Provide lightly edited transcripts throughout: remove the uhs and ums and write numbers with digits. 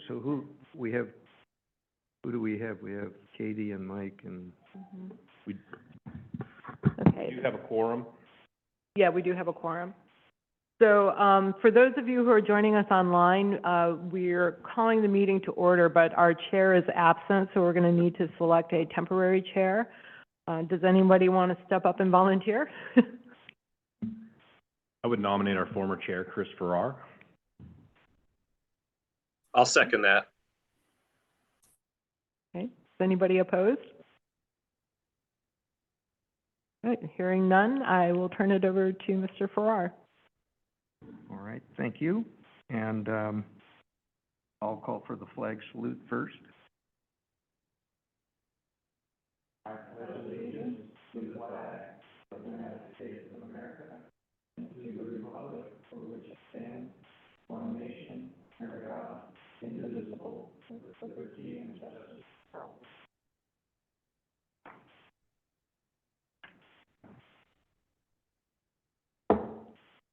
So who do we have? We have Katie and Mike and we, Okay. Do you have a quorum? Yeah, we do have a quorum. So, for those of you who are joining us online, we're calling the meeting to order, but our chair is absent, so we're going to need to select a temporary chair. Does anybody want to step up and volunteer? I would nominate our former chair, Chris Farrar. I'll second that. Okay, is anybody opposed? All right, hearing none, I will turn it over to Mr. Farrar. all right, thank you. And, I'll call for the flag salute first.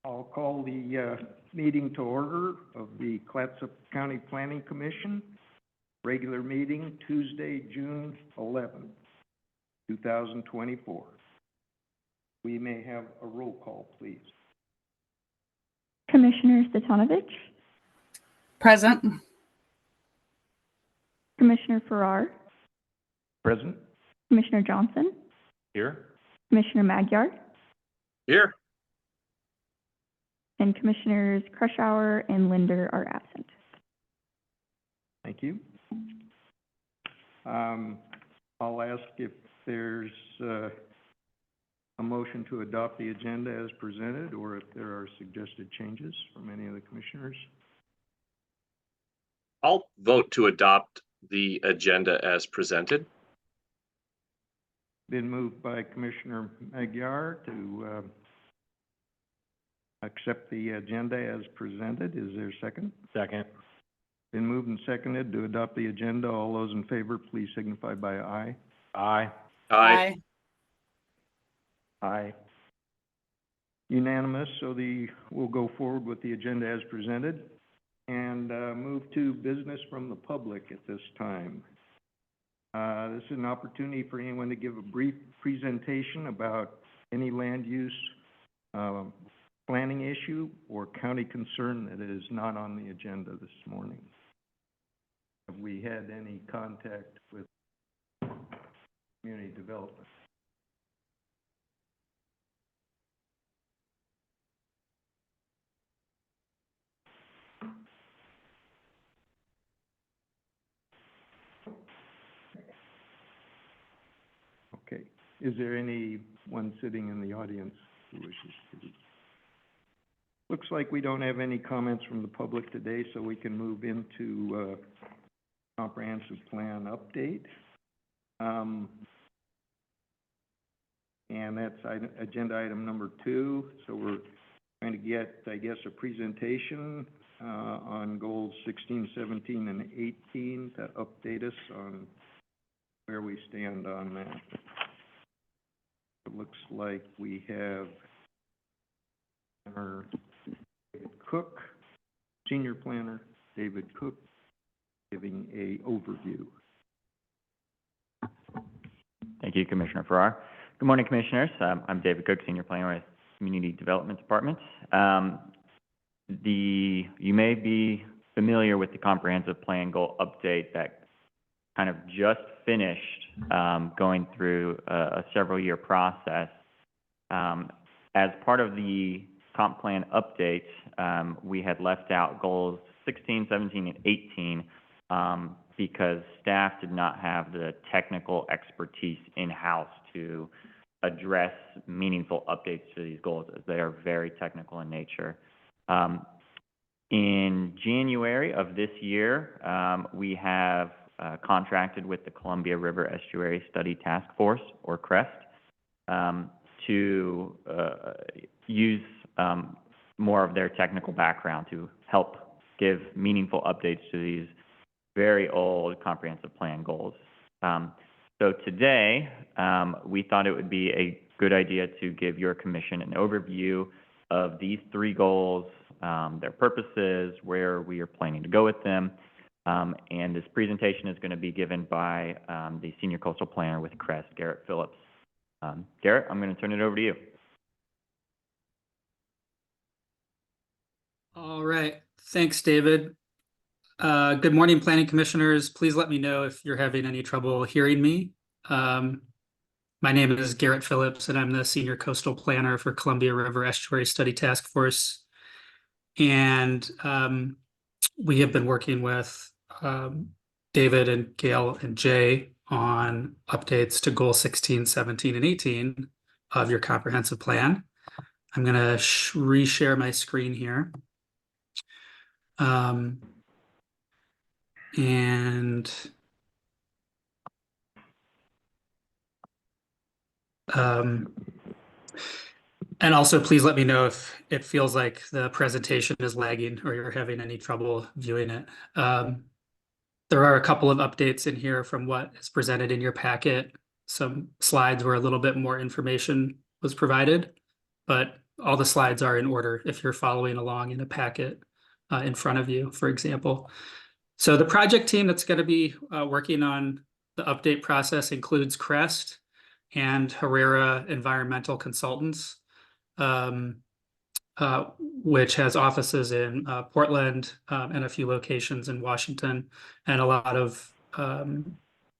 I'll call the meeting to order of the Clatsop County Planning Commission, regular meeting Tuesday, June 11th, 2024. We may have a roll call, please. Commissioner Stetanovich, Present. Commissioner Farrar, Present? Commissioner Johnson, Here? Commissioner Magyar, Here. and Commissioners Krushauer and Linder are absent. Thank you. I'll ask if there's a motion to adopt the agenda as presented, or if there are suggested changes from any of the commissioners. I'll vote to adopt the agenda as presented. Been moved by Commissioner Magyar to accept the agenda as presented. Is there a second? Second. Been moved and seconded to adopt the agenda. All those in favor, please signify by aye. Aye. Aye. Aye. Unanimous, so we'll go forward with the agenda as presented and move to business from the public at this time. This is an opportunity for anyone to give a brief presentation about any land use planning issue or county concern that is not on the agenda this morning. Have we had any contact with community development? Okay. Is there anyone sitting in the audience who wishes to speak? Looks like we don't have any comments from the public today, so we can move into comprehensive plan update. And that's agenda item number 2. So we're trying to get, I guess, a presentation on goals 16, 17, and 18 to update us on where we stand on that. It looks like we have our David Cook, Senior Planner David Cook, giving a overview. Thank you, Commissioner Farrar. Good morning, Commissioners. I'm David Cook, Senior Planner with Community Development Department. You may be familiar with the comprehensive plan goal update that kind of just finished going through a several-year process. As part of the comp plan update, we had left out goals 16, 17, and 18 because staff did not have the technical expertise in-house to address meaningful updates to these goals, as they are very technical in nature. In January of this year, we have contracted with the Columbia River Estuary Study Task Force, or CREST, to use more of their technical background to help give meaningful updates to these very old comprehensive plan goals. So today, we thought it would be a good idea to give your commission an overview of these 3 goals, their purposes, where we are planning to go with them, And this presentation is going to be given by the Senior Coastal Planner with CREST, Garrett Phillips. Garrett, I'm going to turn it over to you. All right. Thanks, David. Good morning, Planning Commissioners. Please let me know if you're having any trouble hearing me. My name is Garrett Phillips, and I'm the Senior Coastal Planner for Columbia River Estuary Study Task Force. And we have been working with David and Gail and Jay on updates to Goal 16, 17, and 18 of your comprehensive plan. I'm going to reshare my screen here. And also please let me know if it feels like the presentation is lagging or you're having any trouble viewing it. There are a couple of updates in here from what is presented in your packet. Some slides where a little bit more information was provided, but all the slides are in order if you're following along in a packet in front of you, for example. So the project team that's going to be working on the update process includes CREST and Herrera Environmental Consultants, which has offices in Portland and a few locations in Washington, and a lot of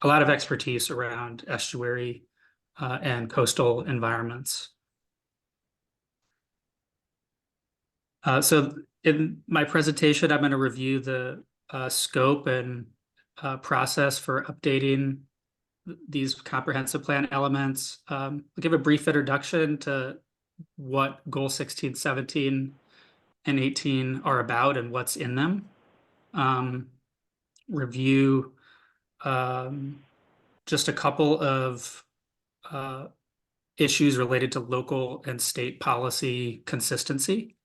expertise around estuary and coastal environments. So in my presentation, I'm going to review the scope and process for updating these comprehensive plan elements. I'll give a brief introduction to what Goal 16, 17, and 18 are about and what's in them. Review just a couple of issues related to local and state policy consistency.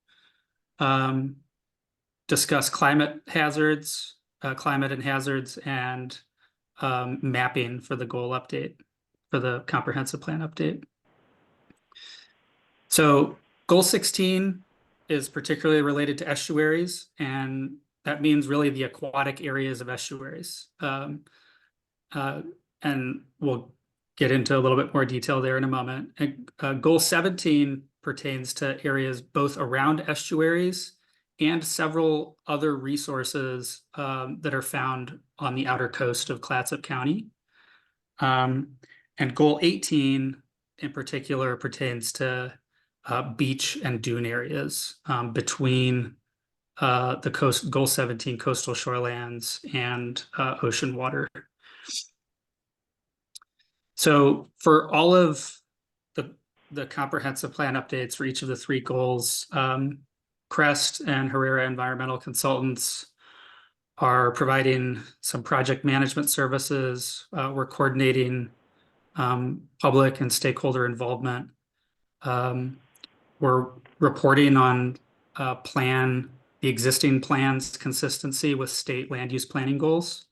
Discuss climate and hazards, and mapping for the goal update, for the comprehensive plan update. So Goal 16 is particularly related to estuaries, and that means really the aquatic areas of estuaries. And we'll get into a little bit more detail there in a moment. And, Goal 17 pertains to areas both around estuaries and several other resources that are found on the outer coast of Clatsop County. And Goal 18 in particular pertains to beach and dune areas between the coast, Goal 17 coastal shorelands and ocean water. So for all of the comprehensive plan updates for each of the three goals, CREST and Herrera Environmental Consultants are providing some project management services. We're coordinating public and stakeholder involvement. We're reporting on the existing plan's consistency with state land use planning goals.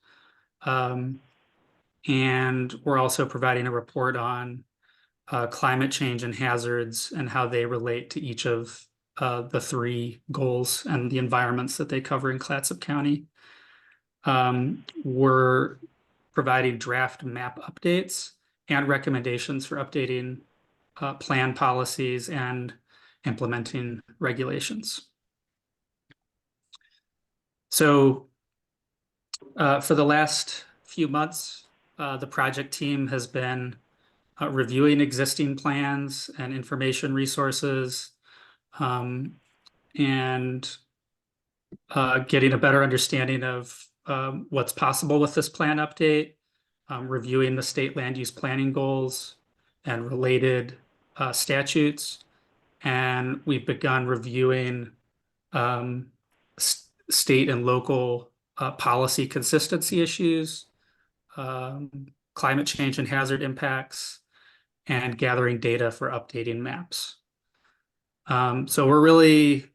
And we're also providing a report on climate change and hazards and how they relate to each of the three goals and the environments that they cover in Clatsop County. We're providing draft map updates and recommendations for updating plan policies and implementing regulations. So for the last few months, the project team has been reviewing existing plans and information resources, and getting a better understanding of what's possible with this plan update, reviewing the state land use planning goals and related statutes. And we've begun reviewing state and local policy consistency issues, climate change and hazard impacts, and gathering data for updating maps. So we're really,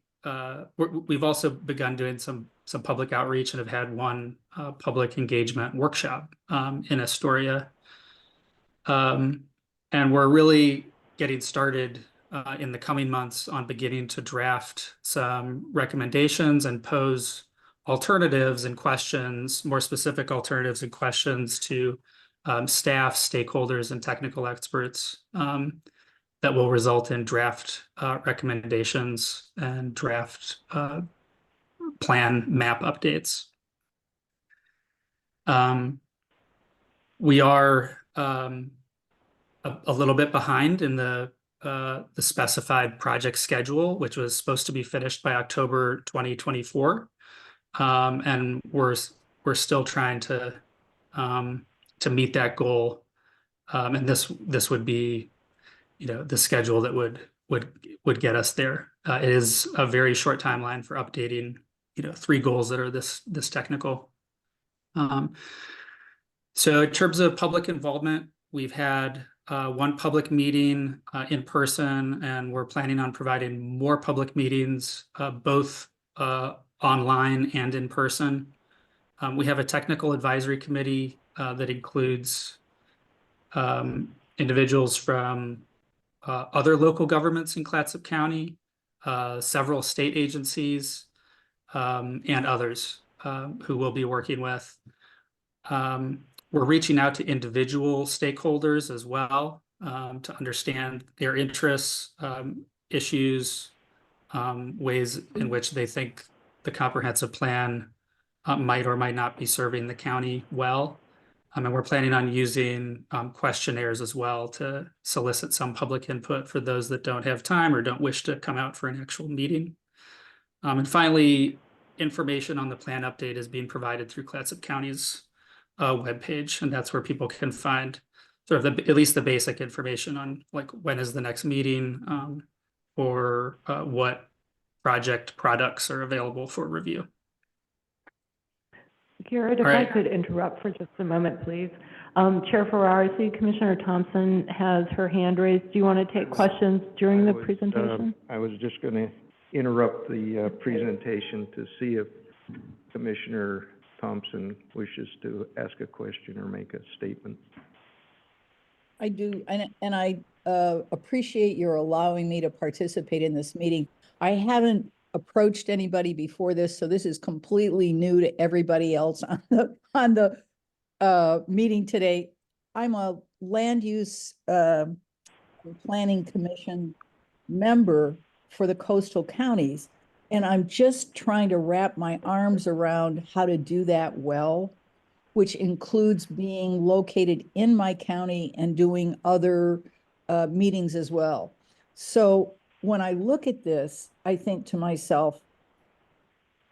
we've also begun doing some public outreach and have had one public engagement workshop in Astoria. And we're really getting started in the coming months on beginning to draft some recommendations and pose alternatives and questions, more specific alternatives and questions to staff, stakeholders, and technical experts that will result in draft recommendations and draft plan map updates. We are a little bit behind in the specified project schedule, which was supposed to be finished by October 2024. And we're still trying to meet that goal. And this would be, the schedule that would get us there. It is a very short timeline for updating, 3 goals that are this technical. So in terms of public involvement, we've had 1 public meeting in person, and we're planning on providing more public meetings, both online and in person. We have a technical advisory committee that includes individuals from other local governments in Clatsop County, several state agencies, and others who we'll be working with. We're reaching out to individual stakeholders as well to understand their interests, issues, ways in which they think the comprehensive plan might or might not be serving the county well. And we're planning on using questionnaires as well to solicit some public input for those that don't have time or don't wish to come out for an actual meeting. And finally, information on the plan update is being provided through Clatsop County's webpage, and that's where people can find sort of at least the basic information on like when is the next meeting, or what project products are available for review. Garrett, if I could interrupt for just a moment, please. Chair Farrar, I see Commissioner Thompson has her hand raised. Do you want to take questions during the presentation? I was just going to interrupt the presentation to see if Commissioner Thompson wishes to ask a question or make a statement. I do, and I appreciate your allowing me to participate in this meeting. I haven't approached anybody before this, so this is completely new to everybody else on the meeting today. I'm a land use planning commission member for the coastal counties, and I'm just trying to wrap my arms around how to do that well, which includes being located in my county and doing other meetings as well. So when I look at this, I think to myself,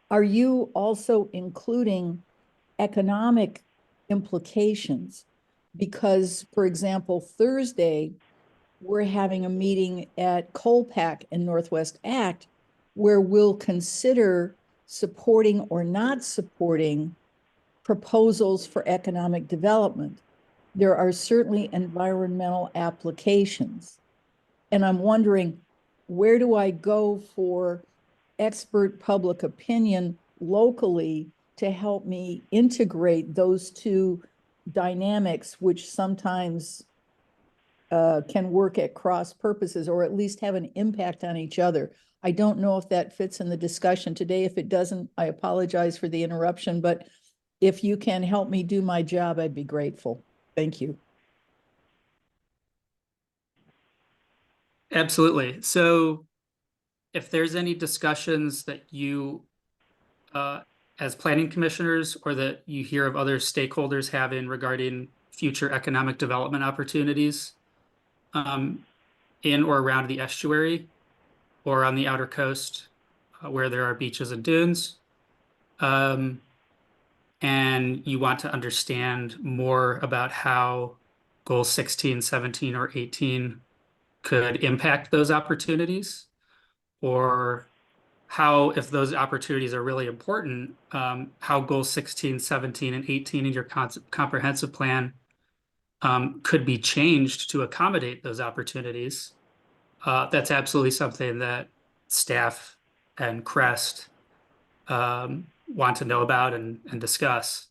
are you also including economic implications? Because, for example, Thursday, we're having a meeting at Colpack in Northwest Act where we'll consider supporting or not supporting proposals for economic development. There are certainly environmental applications. And I'm wondering, where do I go for expert public opinion locally to help me integrate those two dynamics, which sometimes can work at cross purposes or at least have an impact on each other? I don't know if that fits in the discussion today. If it doesn't, I apologize for the interruption, but if you can help me do my job, I'd be grateful. Thank you. Absolutely. So if there's any discussions that you, as planning commissioners, or that you hear of other stakeholders having regarding future economic development opportunities in or around the estuary or on the outer coast where there are beaches and dunes, and you want to understand more about how goals 16, 17, or 18 could impact those opportunities, or how, if those opportunities are really important, how goals 16, 17, and 18 in your comprehensive plan could be changed to accommodate those opportunities. That's absolutely something that staff and CREST want to know about and discuss.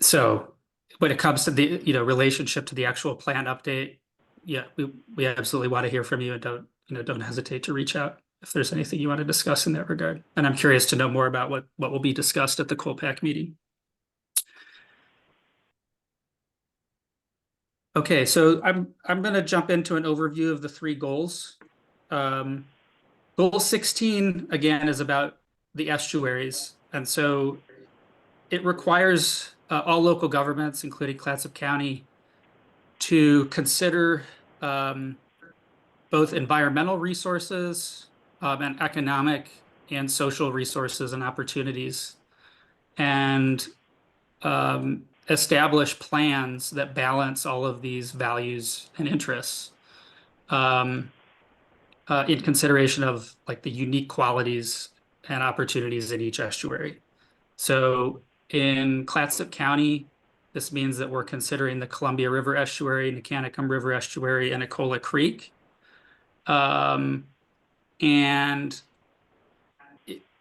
So when it comes to the relationship to the actual plan update, yeah, we absolutely want to hear from you, and don't hesitate to reach out if there's anything you want to discuss in that regard. And I'm curious to know more about what will be discussed at the COLPAC meeting. Okay, so I'm going to jump into an overview of the 3 goals. Goal 16, again, is about the estuaries. And so it requires all local governments, including Clatsop County, to consider both environmental resources and economic and social resources and opportunities, and establish plans that balance all of these values and interests in consideration of like the unique qualities and opportunities in each estuary. So in Clatsop County, this means that we're considering the Columbia River Estuary, Nicanacum River Estuary, and Ecola Creek. And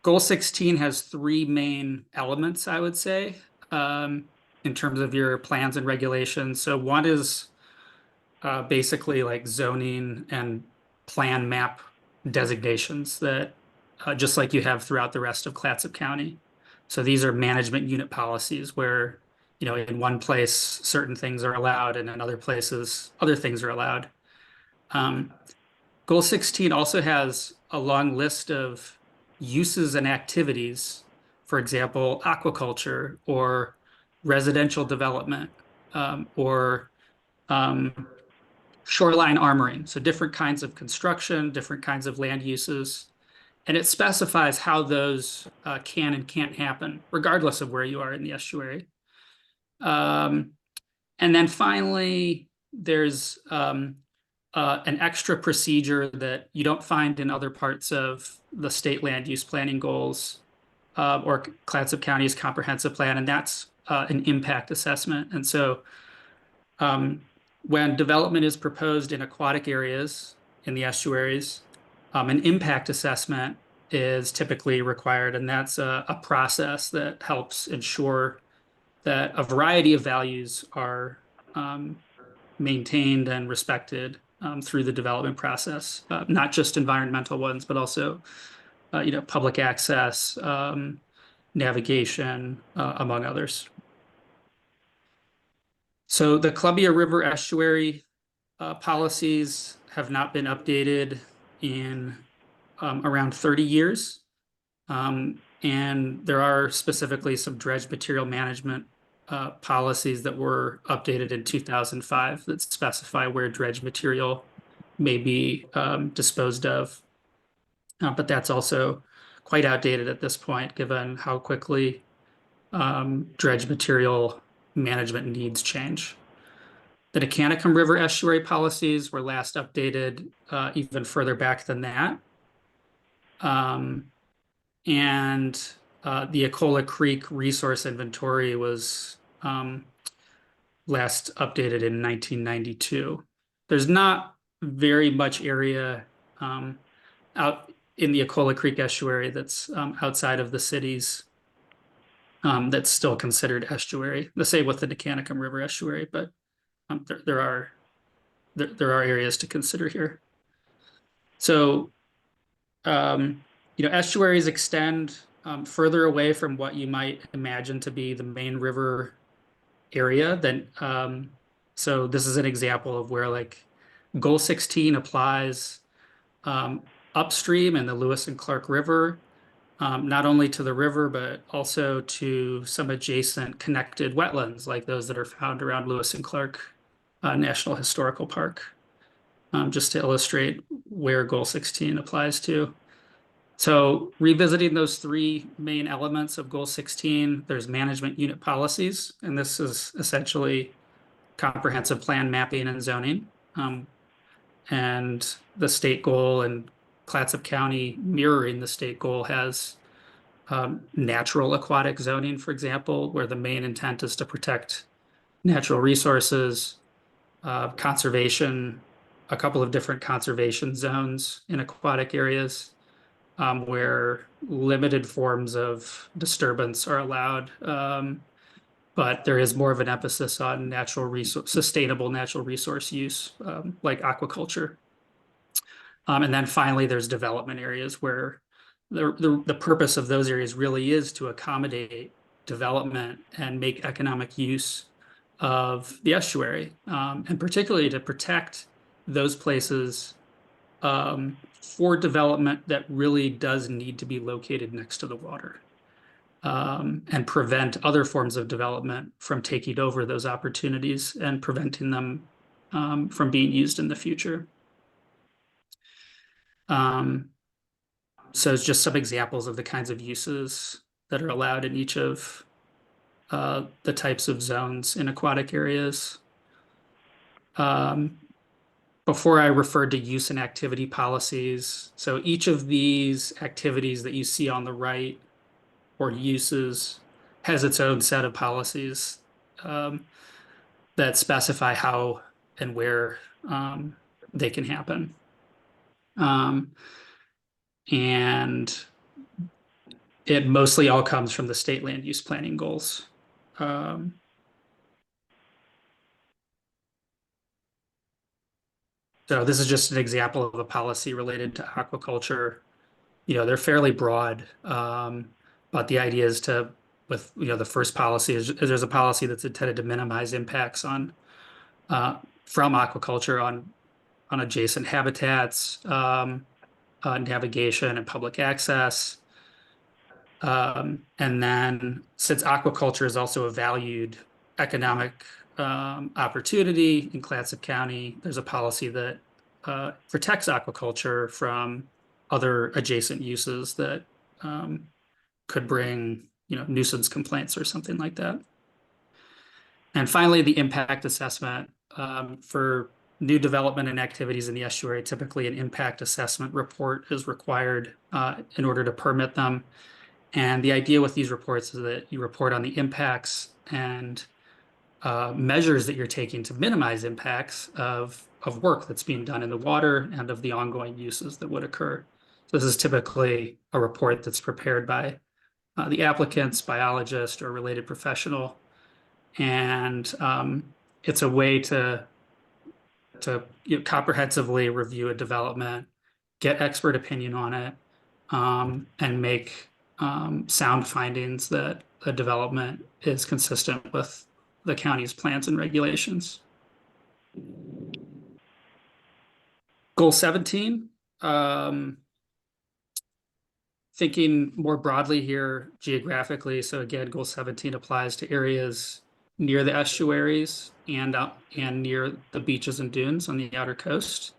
Goal 16 has 3 main elements, I would say, in terms of your plans and regulations. So one is basically like zoning and plan map designations that just like you have throughout the rest of Clatsop County. So these are management unit policies where, in one place, certain things are allowed, and in other places, other things are allowed. Goal 16 also has a long list of uses and activities, for example, aquaculture or residential development or shoreline armoring. So different kinds of construction, different kinds of land uses. And it specifies how those can and can't happen, regardless of where you are in the estuary. And then finally, there's an extra procedure that you don't find in other parts of the state land use planning goals or Clatsop County's comprehensive plan, and that's an impact assessment. And so when development is proposed in aquatic areas in the estuaries, an impact assessment is typically required, and that's a process that helps ensure that a variety of values are maintained and respected through the development process, not just environmental ones, but also, public access, navigation, among others. So the Columbia River Estuary policies have not been updated in around 30 years. And there are specifically some dredge material management policies that were updated in 2005 that specify where dredge material may be disposed of. But that's also quite outdated at this point, given how quickly dredge material management needs change. The Nicanacum River Estuary policies were last updated even further back than that. And the Ecola Creek Resource Inventory was last updated in 1992. There's not very much area out in the Ecola Creek Estuary that's outside of the cities that's still considered estuary. The same with the Nicanacum River Estuary, but there are areas to consider here. So, estuaries extend further away from what you might imagine to be the main river area. So this is an example of where like Goal 16 applies upstream in the Lewis and Clark River, not only to the river, but also to some adjacent connected wetlands like those that are found around Lewis and Clark National Historical Park, just to illustrate where Goal 16 applies to. So revisiting those 3 main elements of Goal 16, there's management unit policies, and this is essentially comprehensive plan mapping and zoning. And the state goal and Clatsop County mirroring the state goal has natural aquatic zoning, for example, where the main intent is to protect natural resources, conservation, a couple of different conservation zones in aquatic areas, where limited forms of disturbance are allowed, but there is more of an emphasis on sustainable natural resource use, like aquaculture. And then finally, there's development areas where the purpose of those areas really is to accommodate development and make economic use of the estuary, and particularly to protect those places for development that really does need to be located next to the water, and prevent other forms of development from taking over those opportunities and preventing them from being used in the future. So it's just some examples of the kinds of uses that are allowed in each of the types of zones in aquatic areas. Before I referred to use and activity policies, so each of these activities that you see on the right or uses has its own set of policies that specify how and where they can happen. And it mostly all comes from the state land use planning goals. So this is just an example of a policy related to aquaculture. They're fairly broad, but the idea is to, with the first policy is there's a policy that's intended to minimize impacts on from aquaculture on adjacent habitats, navigation and public access. And then since aquaculture is also a valued economic opportunity in Clatsop County, there's a policy that protects aquaculture from other adjacent uses that could bring nuisance complaints or something like that. And finally, the impact assessment for new development and activities in the estuary. Typically, an impact assessment report is required in order to permit them. And the idea with these reports is that you report on the impacts and measures that you're taking to minimize impacts of work that's being done in the water and of the ongoing uses that would occur. So this is typically a report that's prepared by the applicant's biologist or related professional. And it's a way to comprehensively review a development, get expert opinion on it, and make sound findings that a development is consistent with the county's plans and regulations. Goal 17, thinking more broadly here geographically. So again, Goal 17 applies to areas near the estuaries and near the beaches and dunes on the outer coast.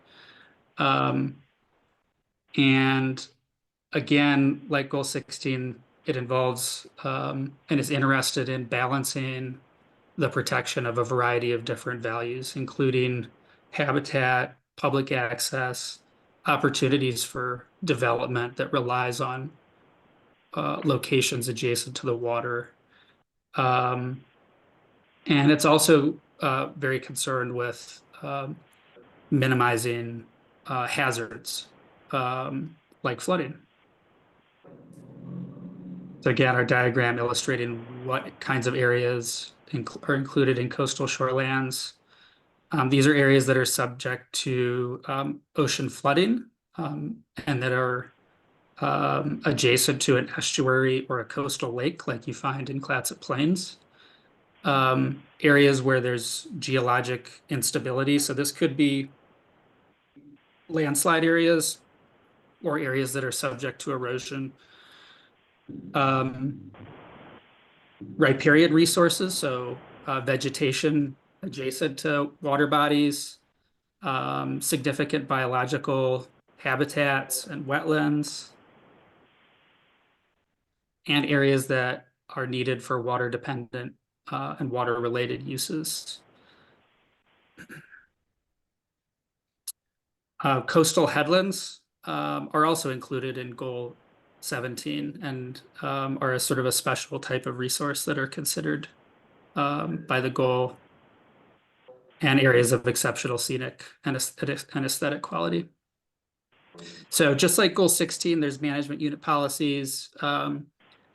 And again, like Goal 16, it involves and is interested in balancing the protection of a variety of different values, including habitat, public access, opportunities for development that relies on locations adjacent to the water. And it's also very concerned with minimizing hazards like flooding. So again, our diagram illustrating what kinds of areas are included in coastal shorelands. These are areas that are subject to ocean flooding and that are adjacent to an estuary or a coastal lake like you find in Clatsop Plains. Areas where there's geologic instability. So this could be landslide areas or areas that are subject to erosion. Riparian resources, so vegetation adjacent to water bodies, significant biological habitats and wetlands, and areas that are needed for water dependent and water related uses. Coastal headlands are also included in Goal 17 and are a sort of a special type of resource that are considered by the goal, and areas of exceptional scenic and aesthetic quality. So just like Goal 16, there's management unit policies,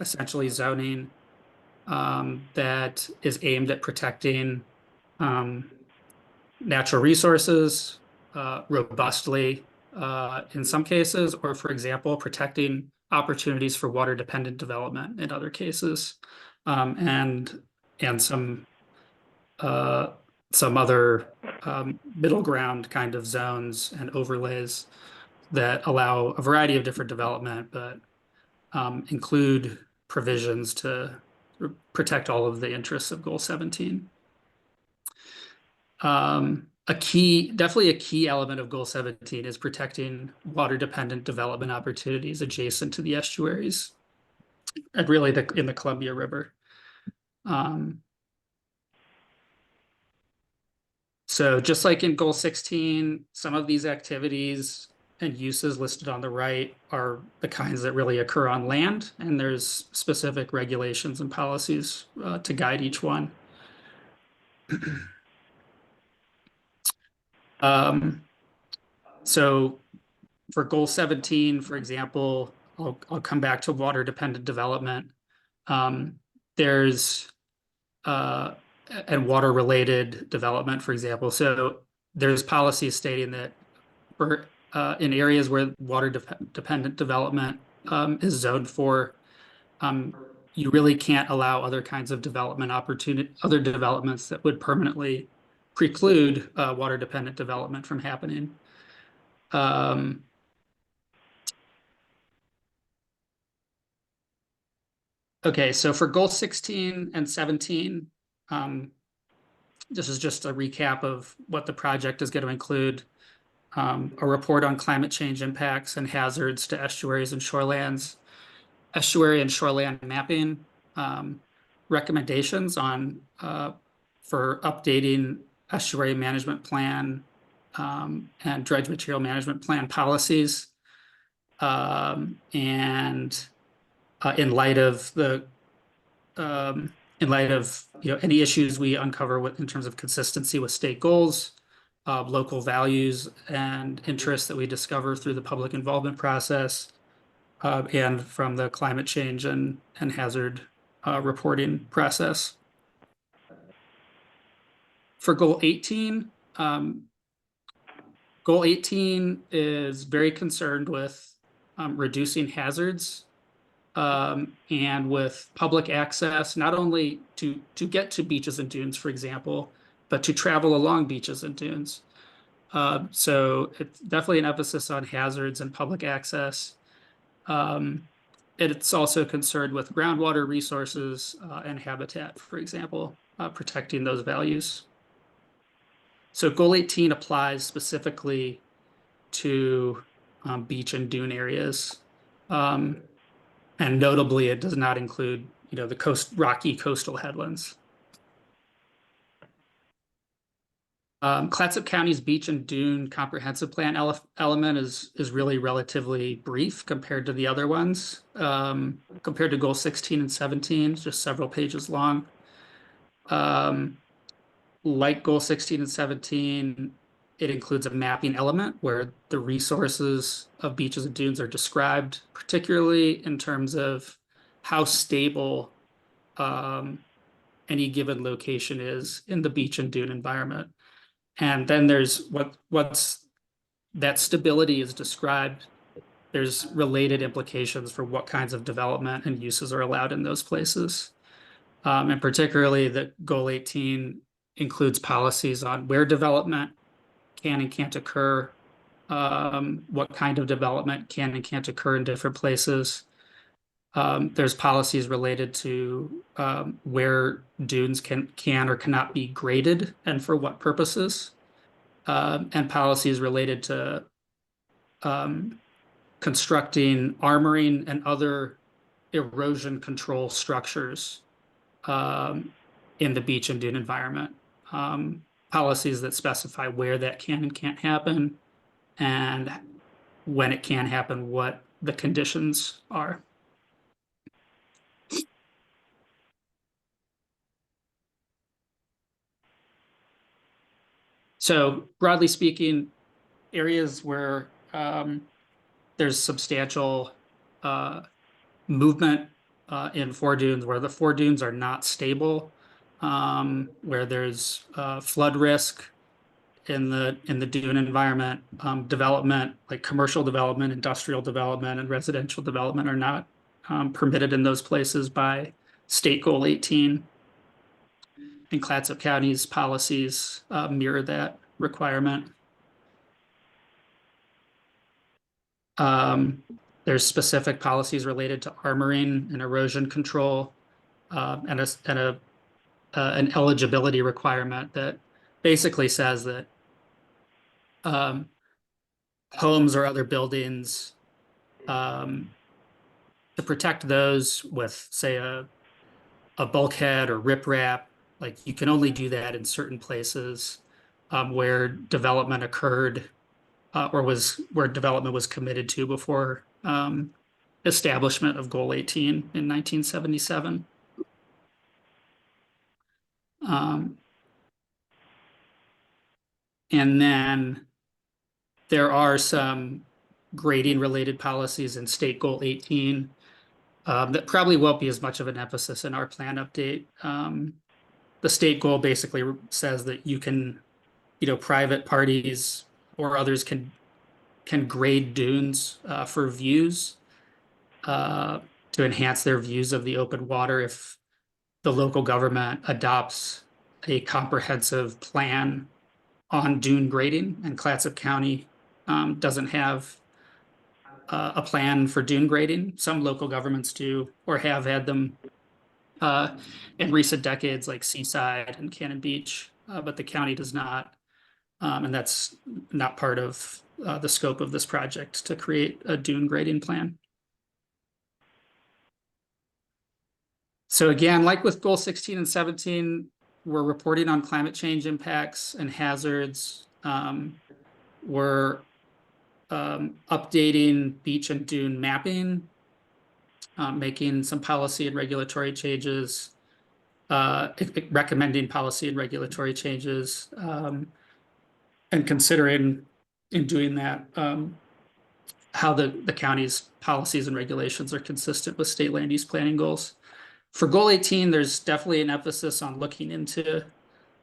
essentially zoning that is aimed at protecting natural resources robustly in some cases, or for example, protecting opportunities for water-dependent development in other cases, and some other middle ground kind of zones and overlays that allow a variety of different development, but include provisions to protect all of the interests of Goal 17. Definitely a key element of Goal 17 is protecting water-dependent development opportunities adjacent to the estuaries and really in the Columbia River. So just like in Goal 16, some of these activities and uses listed on the right are the kinds that really occur on land, and there's specific regulations and policies to guide each one. So for Goal 17, for example, I'll come back to water-dependent development. There's and water-related development, for example. So there's policies stating that for in areas where water-dependent development is zoned for, you really can't allow other kinds of development other developments that would permanently preclude water-dependent development from happening. Okay, so for Goal 16 and 17, this is just a recap of what the project is going to include. A report on climate change impacts and hazards to estuaries and shorelands, estuary and shoreland mapping, recommendations on for updating estuary management plan and dredge material management plan policies, and in light of any issues we uncover in terms of consistency with state goals, local values and interests that we discover through the public involvement process, and from the climate change and hazard reporting process. For Goal 18, Goal 18 is very concerned with reducing hazards and with public access, not only to get to beaches and dunes, for example, but to travel along beaches and dunes. So it's definitely an emphasis on hazards and public access. It's also concerned with groundwater resources and habitat, for example, protecting those values. So Goal 18 applies specifically to beach and dune areas. And notably, it does not include, the rocky coastal headlands. Clatsop County's beach and dune comprehensive plan element is really relatively brief compared to the other ones. Compared to Goal 16 and 17, it's just several pages long. Like Goal 16 and 17, it includes a mapping element where the resources of beaches and dunes are described, particularly in terms of how stable any given location is in the beach and dune environment. And then there's what's that stability is described. There's related implications for what kinds of development and uses are allowed in those places. And particularly that Goal 18 includes policies on where development can and can't occur, what kind of development can and can't occur in different places. There's policies related to where dunes can or cannot be graded and for what purposes, and policies related to constructing armoring and other erosion control structures in the beach and dune environment. Policies that specify where that can and can't happen, and when it can happen, what the conditions are. So broadly speaking, areas where there's substantial movement in foredunes, where the foredunes are not stable, where there's flood risk, in the dune environment, development, like commercial development, industrial development, and residential development are not permitted in those places by State Goal 18. And Clatsop County's policies mirror that requirement. There's specific policies related to armoring and erosion control, and an eligibility requirement that basically says that homes or other buildings, to protect those with, say, a bulkhead or riprap, like you can only do that in certain places where development occurred or where development was committed to before establishment of Goal 18 in 1977. And then there are some grading related policies in State Goal 18 that probably won't be as much of an emphasis in our plan update. The state goal basically says that you can, private parties or others can grade dunes for views to enhance their views of the open water if the local government adopts a comprehensive plan on dune grading, and Clatsop County doesn't have a plan for dune grading. Some local governments do or have had them in recent decades, like Seaside and Cannon Beach, but the county does not. And that's not part of the scope of this project to create a dune grading plan. So again, like with Goal 16 and 17, we're reporting on climate change impacts and hazards. We're updating beach and dune mapping, making some policy and regulatory changes, recommending policy and regulatory changes, and considering in doing that how the county's policies and regulations are consistent with state land use planning goals. For Goal 18, there's definitely an emphasis on looking into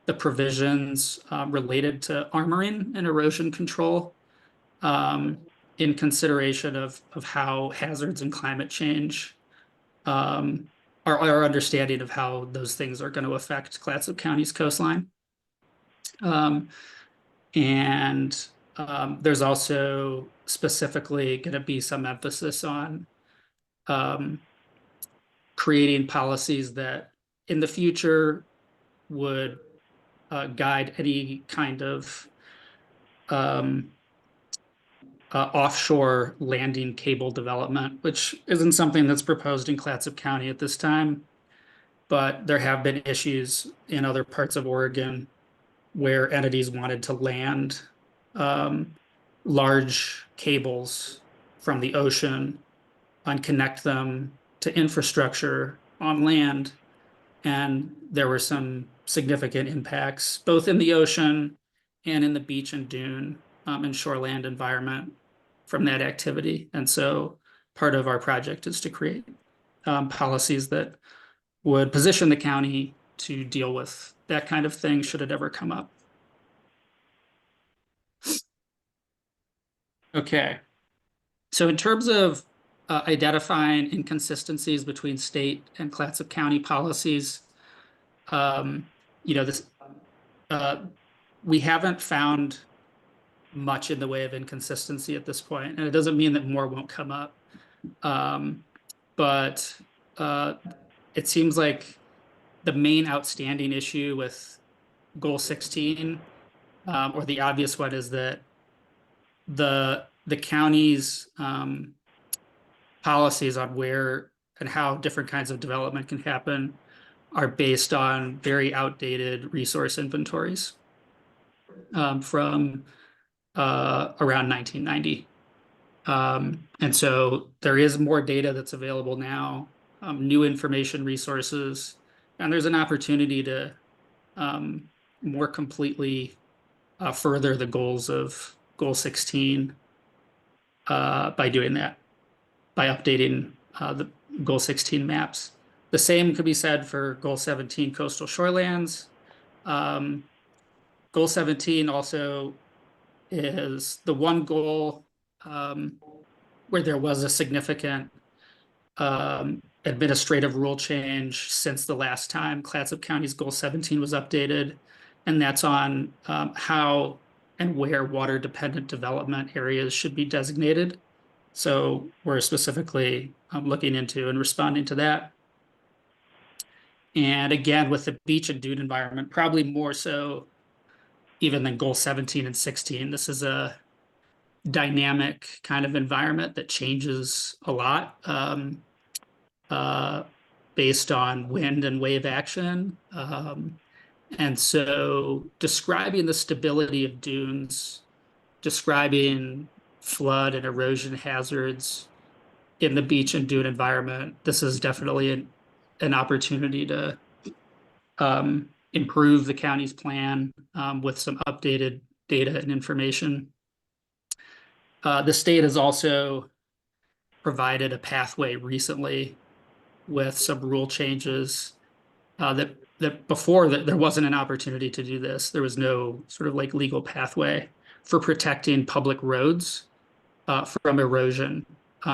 the provisions related to armoring and erosion control in consideration of how hazards and climate change our understanding of how those things are going to affect Clatsop County's coastline. And there's also specifically going to be some emphasis on creating policies that in the future would guide any kind of offshore landing cable development, which isn't something that's proposed in Clatsop County at this time, but there have been issues in other parts of Oregon where entities wanted to land large cables from the ocean and connect them to infrastructure on land. And there were some significant impacts, both in the ocean and in the beach and dune and shoreland environment from that activity. And so part of our project is to create policies that would position the county to deal with that kind of thing should it ever come up. Okay. So in terms of identifying inconsistencies between state and Clatsop County policies, we haven't found much in the way of inconsistency at this point, and it doesn't mean that more won't come up. But it seems like the main outstanding issue with Goal 16, or the obvious one, is that the county's policies on where and how different kinds of development can happen are based on very outdated resource inventories from around 1990. And so there is more data that's available now, new information resources, and there's an opportunity to more completely further the goals of Goal 16 by doing that, by updating the Goal 16 maps. The same could be said for Goal 17 coastal shorelands. Goal goal 17 also is the one goal where there was a significant administrative rule change since the last time Clatsop County's goal 17 was updated. And that's on how and where water dependent development areas should be designated. So we're specifically looking into and responding to that. And again, with the beach and dune environment, probably more so even than goal 17 and 16, this is a dynamic kind of environment that changes a lot based on wind and wave action. And so describing the stability of dunes, describing flood and erosion hazards in the beach and dune environment, this is definitely an opportunity to improve the county's plan with some updated data and information. The state has also provided a pathway recently with some rule changes that before that there wasn't an opportunity to do this. There was no sort of like legal pathway for protecting public roads from erosion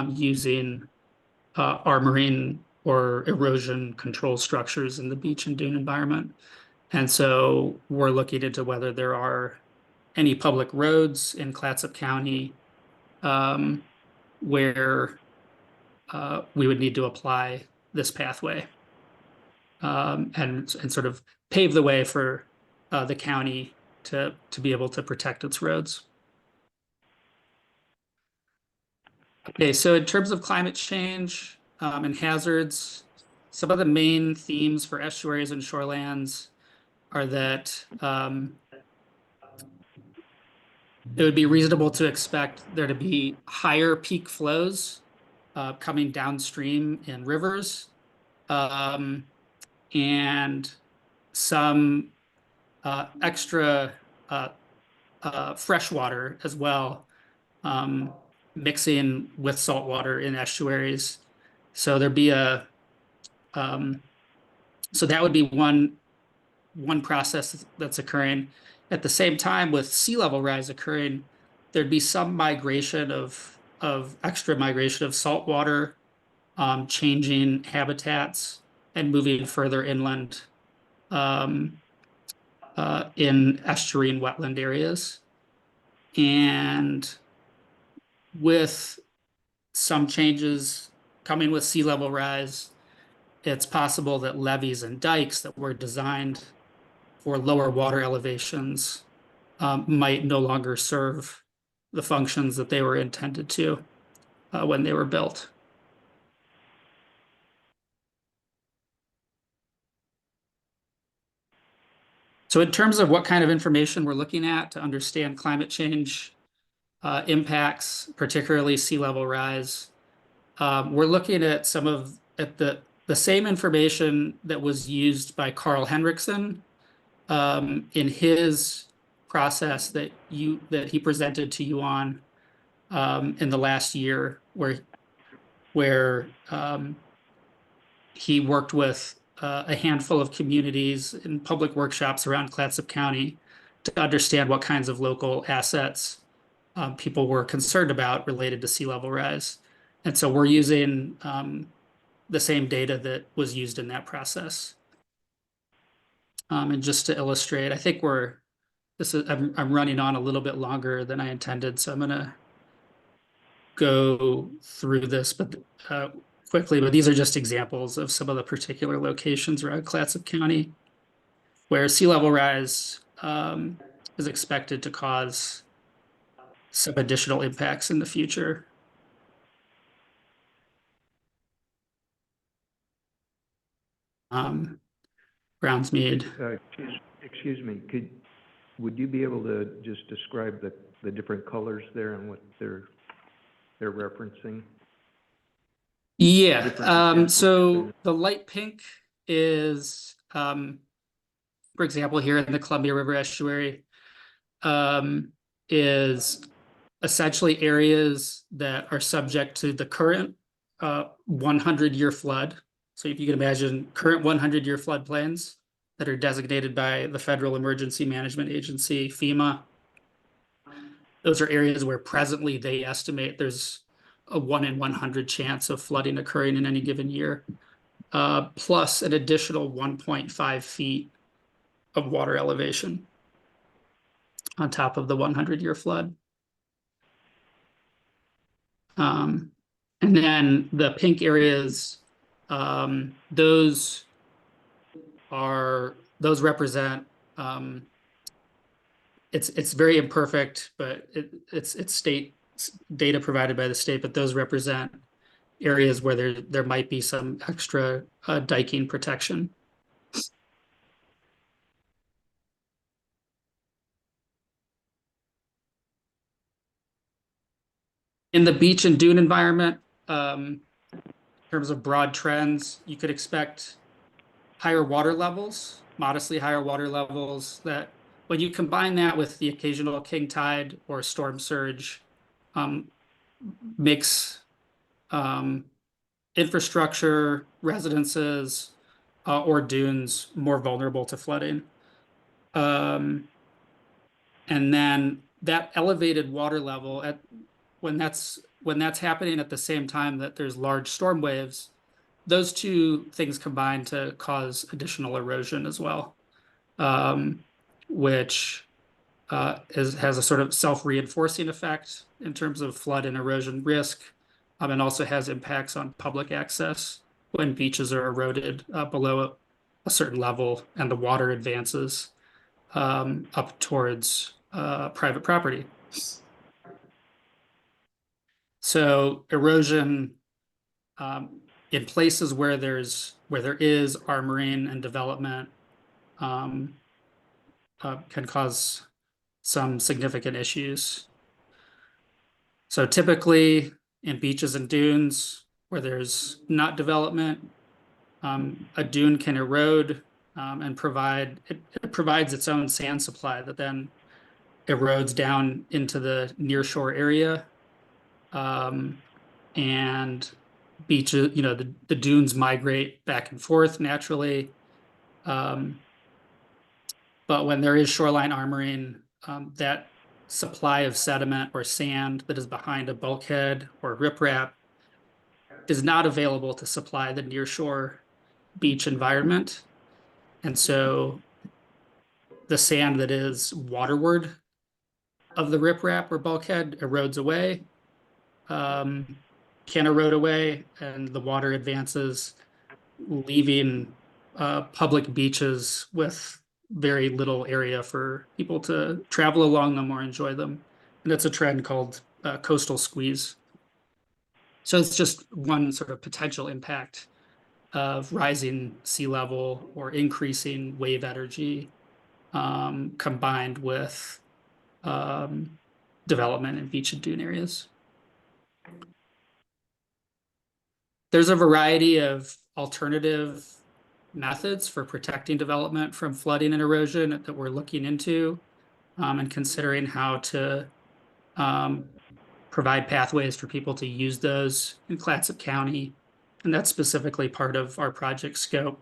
using armoring or erosion control structures in the beach and dune environment. And so we're looking into whether there are any public roads in Clatsop County where we would need to apply this pathway and sort of pave the way for the county to be able to protect its roads. Okay, so in terms of climate change and hazards, some of the main themes for estuaries and shorelands are that it would be reasonable to expect there to be higher peak flows coming downstream in rivers and some extra fresh water as well, mixing with salt water in estuaries. So there'd be so that would be one process that's occurring. At the same time, with sea level rise occurring, there'd be some migration of extra migration of salt water, changing habitats and moving further inland in estuary and wetland areas. And with some changes coming with sea level rise, it's possible that levees and dikes that were designed for lower water elevations might no longer serve the functions that they were intended to when they were built. So in terms of what kind of information we're looking at to understand climate change impacts, particularly sea level rise, we're looking at the same information that was used by Carl Henriksen in his process that he presented to you on in the last year, where he worked with a handful of communities in public workshops around Clatsop County to understand what kinds of local assets people were concerned about related to sea level rise. And so we're using the same data that was used in that process. And just to illustrate, I think I'm running on a little bit longer than I intended, so I'm gonna go through this but quickly, but these are just examples of some of the particular locations around Clatsop County where sea level rise is expected to cause some additional impacts in the future. Brownsmead. Excuse me, would you be able to just describe the different colors there and what they're referencing? Yeah, so the light pink is, for example, here in the Columbia River estuary, is essentially areas that are subject to the current 100-year flood. So if you can imagine current 100-year floodplains that are designated by the Federal Emergency Management Agency, FEMA. Those are areas where presently they estimate there's a 1 in 100 chance of flooding occurring in any given year, plus an additional 1.5 feet of water elevation on top of the 100-year flood. And then the pink areas, those represent, it's very imperfect, but it's state data provided by the state, but those represent areas where there might be some extra diking protection. In the beach and dune environment, in terms of broad trends, you could expect higher water levels, modestly higher water levels, that when you combine that with the occasional king tide or storm surge, makes infrastructure, residences, or dunes more vulnerable to flooding. And then that elevated water level when that's happening at the same time that there's large storm waves, those two things combine to cause additional erosion as well, which has a sort of self-reinforcing effect in terms of flood and erosion risk, and also has impacts on public access when beaches are eroded below a certain level and the water advances up towards private property. So erosion in places where there is armoring and development can cause some significant issues. So typically in beaches and dunes where there's not development, a dune can erode and it provides its own sand supply that then erodes down into the nearshore area. And beaches, the dunes migrate back and forth naturally. But when there is shoreline armoring, that supply of sediment or sand that is behind a bulkhead or riprap is not available to supply the nearshore beach environment. And so the sand that is waterward of the riprap or bulkhead erodes away, can erode away, and the water advances, leaving public beaches with very little area for people to travel along them or enjoy them. And that's a trend called coastal squeeze. So it's just one sort of potential impact of rising sea level or increasing wave energy combined with development in beach and dune areas. There's a variety of alternative methods for protecting development from flooding and erosion that we're looking into and considering how to provide pathways for people to use those in Clatsop County. And that's specifically part of our project scope.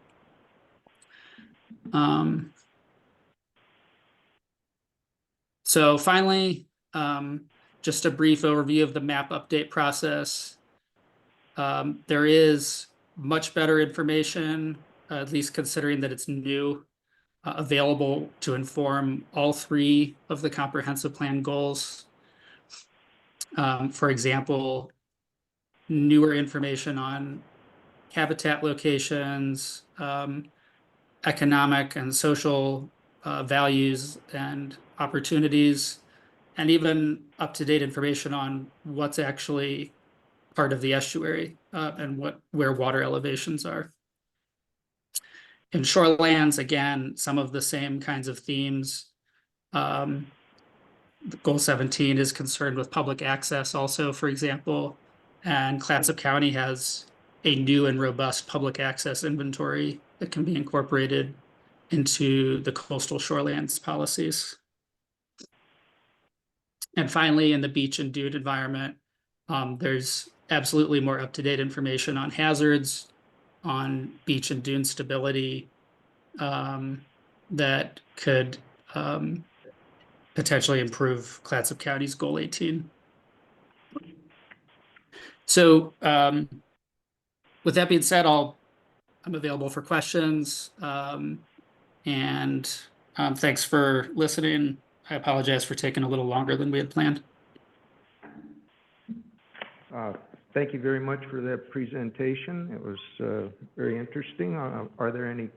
So finally, just a brief overview of the map update process. There is much better information, at least considering that it's new, available to inform all 3 of the comprehensive plan goals. For example, newer information on habitat locations, economic and social values and opportunities, and even up-to-date information on what's actually part of the estuary and where water elevations are. In shorelands, again, some of the same kinds of themes. Goal 17 is concerned with public access also, for example, and Clatsop County has a new and robust public access inventory that can be incorporated into the coastal shorelands policies. And finally, in the beach and dune environment, there's absolutely more up-to-date information on hazards, on beach and dune stability, that could potentially improve Clatsop County's Goal 18. So with that being said, I'm available for questions. And thanks for listening. I apologize for taking a little longer than we had planned. Thank you very much for that presentation. It was very interesting. Are there any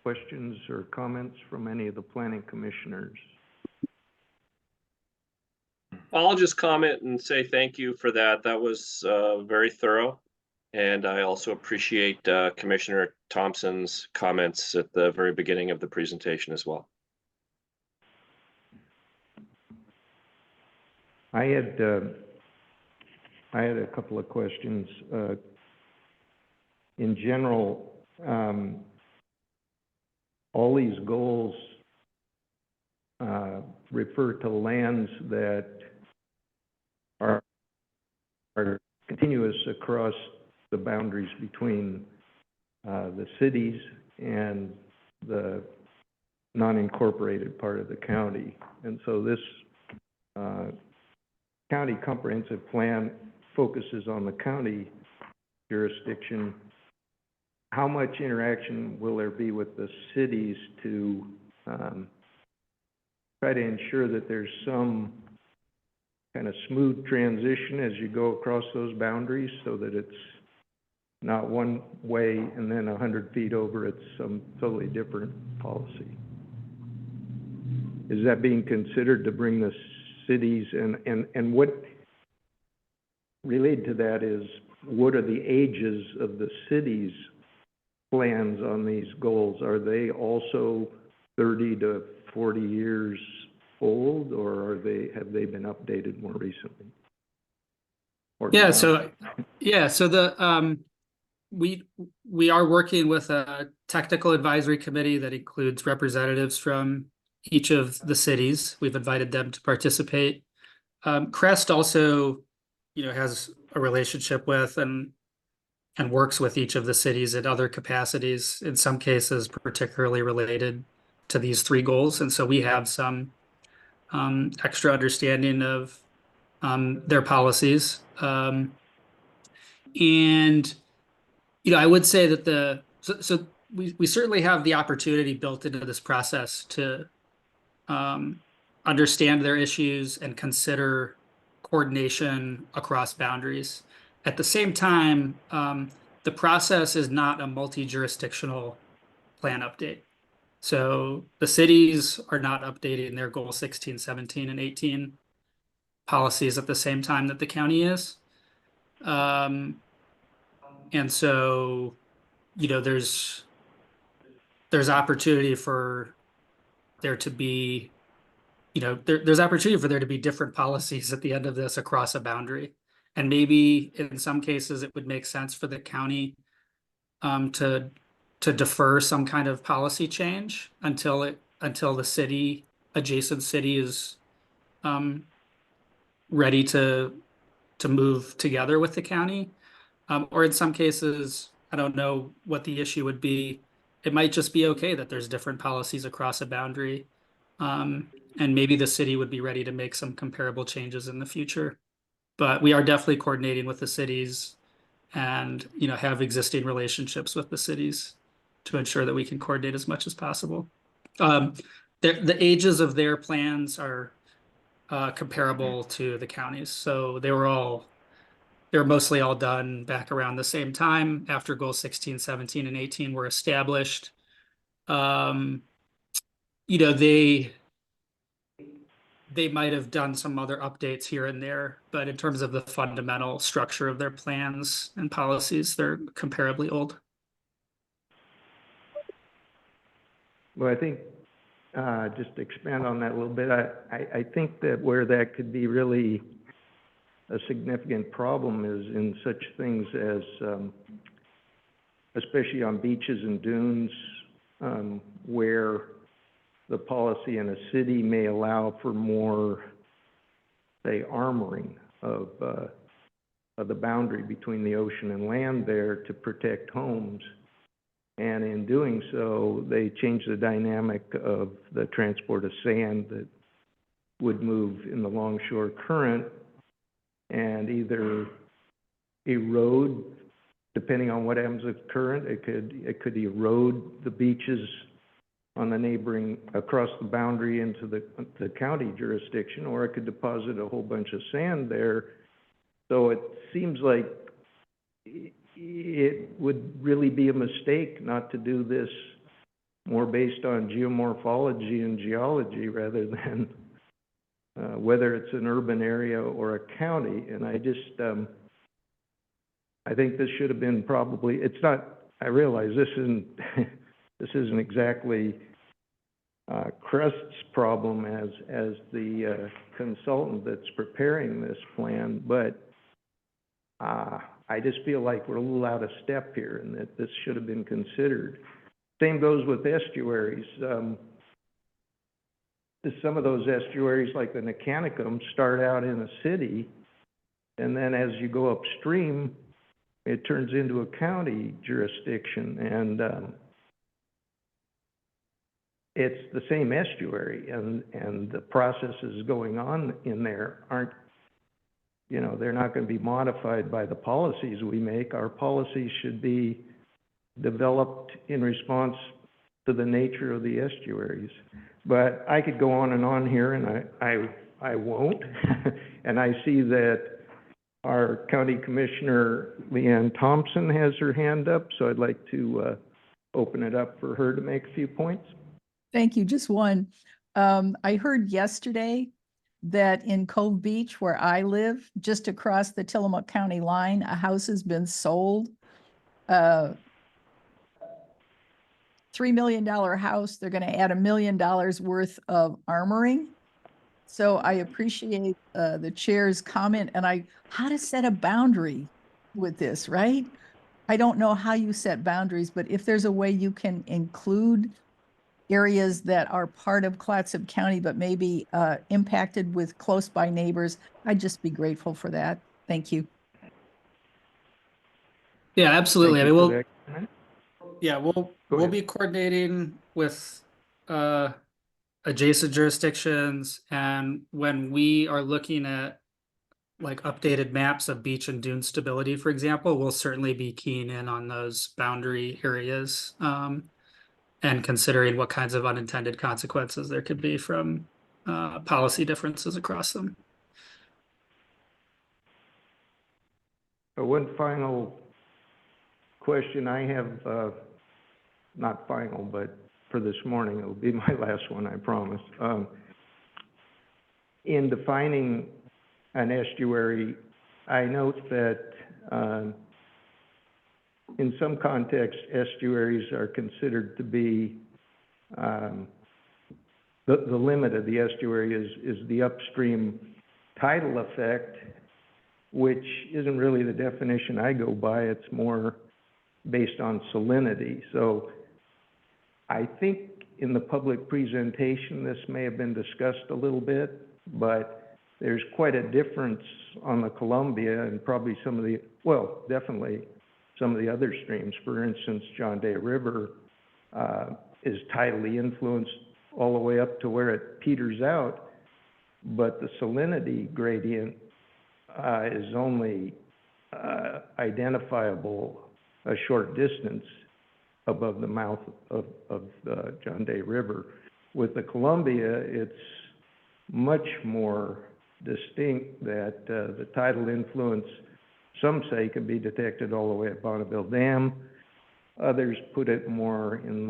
questions or comments from any of the planning commissioners? I'll just comment and say thank you for that. That was very thorough. And I also appreciate Commissioner Thompson's comments at the very beginning of the presentation as well. I had a couple of questions. In general, all these goals refer to lands that are continuous across the boundaries between the cities and the non-incorporated part of the county. And so this county comprehensive plan focuses on the county jurisdiction. How much interaction will there be with the cities to try to ensure that there's some kind of smooth transition as you go across those boundaries, so that it's not one way and then 100 feet over it's some totally different policy? Is that being considered to bring the cities, and what related to that is, what are the ages of the cities' plans on these goals? Are they also 30 to 40 years old, or have they been updated more recently? Or Yeah, not? so the we are working with a technical advisory committee that includes representatives from each of the cities. We've invited them to participate. Crest also, has a relationship with and works with each of the cities at other capacities, in some cases particularly related to these three goals. And so we have some extra understanding of their policies. And, I would say that we certainly have the opportunity built into this process to understand their issues and consider coordination across boundaries. At the same time, the process is not a multi-jurisdictional plan update. So the cities are not updating their goal 16, 17, and 18 policies at the same time that the county is. And so, there's opportunity for there to be, there's opportunity for there to be different policies at the end of this across a boundary. And maybe in some cases it would make sense for the county to defer some kind of policy change until the adjacent city is ready to move together with the county. Or in some cases, I don't know what the issue would be. It might just be okay that there's different policies across a boundary. And maybe the city would be ready to make some comparable changes in the future. But we are definitely coordinating with the cities and, have existing relationships with the cities to ensure that we can coordinate as much as possible. The ages of their plans are comparable to the counties. So they were mostly all done back around the same time after goal 16, 17, and 18 were established. They might have done some other updates here and there, but in terms of the fundamental structure of their plans and policies, they're comparably old. Well, I think, just to expand on that a little bit, I think that where that could be really a significant problem is in such things as, especially on beaches and dunes, where the policy in a city may allow for more, say, armoring of the boundary between the ocean and land there to protect homes. And in doing so, they changed the dynamic of the transport of sand that would move in the longshore current and either erode, depending on what happens with current, it could erode the beaches on the neighboring, across the boundary into the county jurisdiction, or it could deposit a whole bunch of sand there. So it seems like it would really be a mistake not to do this more based on geomorphology and geology rather than whether it's an urban area or a county. And I just, I think this should have been probably, it's not, I realize this isn't, this isn't exactly Crest's problem as the consultant that's preparing this plan, but I just feel like we're a little out of step here and that this should have been considered. Same goes with estuaries. Some of those estuaries, like the Nicanicum, start out in a city, and then as you go upstream, it turns into a county jurisdiction, and it's the same estuary, and the processes going on in there aren't, you know, they're not going to be modified by the policies we make. Our policies should be developed in response to the nature of the estuaries. But I could go on here, and I won't. And I see that our County Commissioner Leanne Thompson has her hand up, so I'd like to open it up for her to make a few points. Thank you. Just one. I heard yesterday that in Cove Beach, where I live, just across the Tillamook County line, a house has been sold. $3 million house. They're going to add $1 million worth of armoring. So I appreciate the chair's comment, and how to set a boundary with this, right? I don't know how you set boundaries, but if there's a way you can include areas that are part of Clatsop County but maybe impacted with close by neighbors, I'd just be grateful for that. Thank you. Yeah, absolutely. I Thank mean, you for that. yeah, Go we'll ahead. be coordinating with adjacent jurisdictions, and when we are looking at like updated maps of beach and dune stability, for example, we'll certainly be keying in on those boundary areas and considering what kinds of unintended consequences there could be from policy differences across them. One final question I have, not final, but for this morning, it'll be my last one, I promise. In defining an estuary, I note that in some contexts, estuaries are considered to be, the limit of the estuary is the upstream tidal effect, which isn't really the definition I go by. It's more based on salinity. So I think in the public presentation, this may have been discussed a little bit, but there's quite a difference on the Columbia and probably some of the, well, definitely some of the other streams. For instance, John Day River is tidally influenced all the way up to where it peters out, but the salinity gradient is only identifiable a short distance above the mouth of John Day River. With the Columbia, it's much more distinct that the tidal influence, some say, can be detected all the way at Bonneville Dam. Others put it more in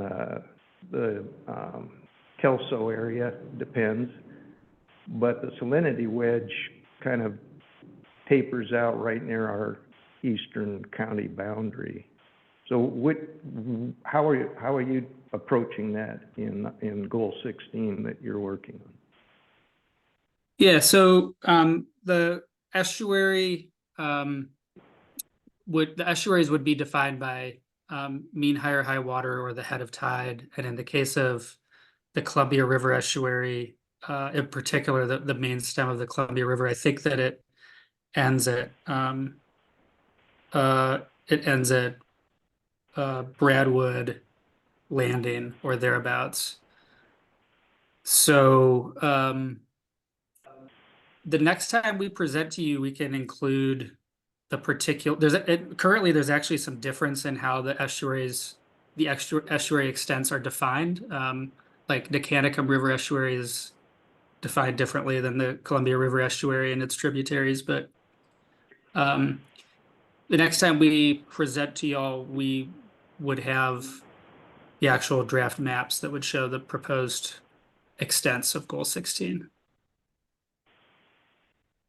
the Kelso area, depends. But the salinity wedge kind of tapers out right near our eastern county boundary. So how are you approaching that in Goal 16 that you're working on? Yeah, so the estuary the estuaries would be defined by mean high or high water or the head of tide, and in the case of the Columbia River estuary, in particular the main stem of the Columbia River, I think that it ends at Bradwood Landing or thereabouts. So the next time we present to you, we can include the particular, currently there's actually some difference in how the estuary extents are defined. Like Nicanicum River estuary is defined differently than the Columbia River estuary and its tributaries, but the next time we present to y'all, we would have the actual draft maps that would show the proposed extents of Goal 16.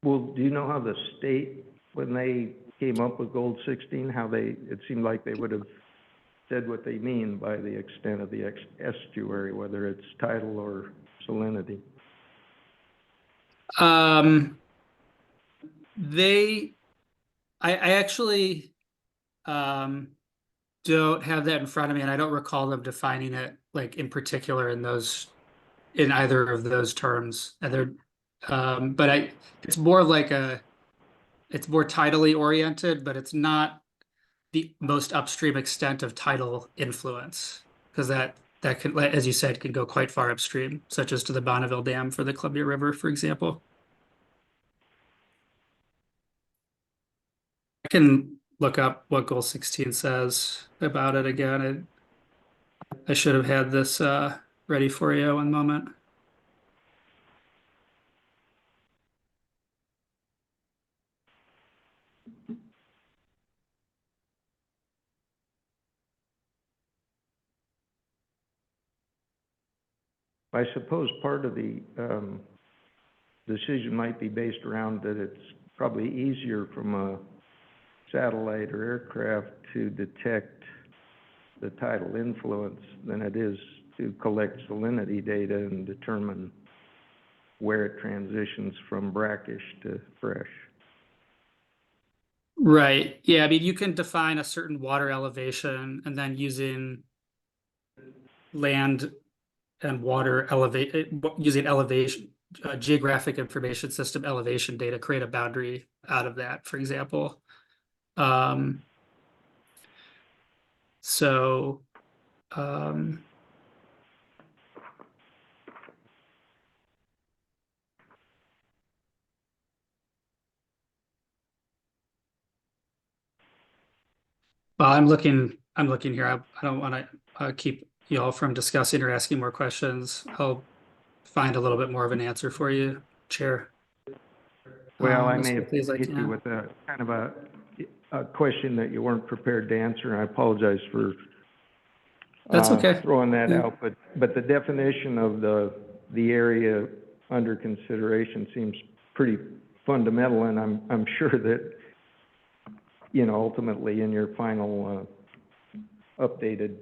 Well, do you know how the state, when they came up with Goal 16, it seemed like they would have said what they mean by the extent of the estuary, whether it's tidal or salinity? I actually don't have that in front of me, and I don't recall them defining it like in particular in either of those terms. And but it's more like it's more tidally oriented, but it's not the most upstream extent of tidal influence, because that can, as you said, can go quite far upstream, such as to the Bonneville Dam for the Columbia River, for example. I can look up what Goal 16 says about it again. I should have had this ready for you. One moment. I suppose part of the decision might be based around that it's probably easier from a satellite or aircraft to detect the tidal influence than it is to collect salinity data and determine where it transitions from brackish to fresh. Right. Yeah. I mean, you can define a certain water elevation and then using land and water using elevation, geographic information system elevation data, create a boundary out of that, for example. Well, I'm looking here. I don't want to keep you all from discussing or asking more questions. I'll find a little bit more of an answer for you, Chair. Well, I as may have quickly as I hit you can. with a kind of a question that you weren't prepared to answer, and I apologize for That's okay. throwing that Yeah. out, but the definition of the area under consideration seems pretty fundamental, and I'm sure that, ultimately in your final updated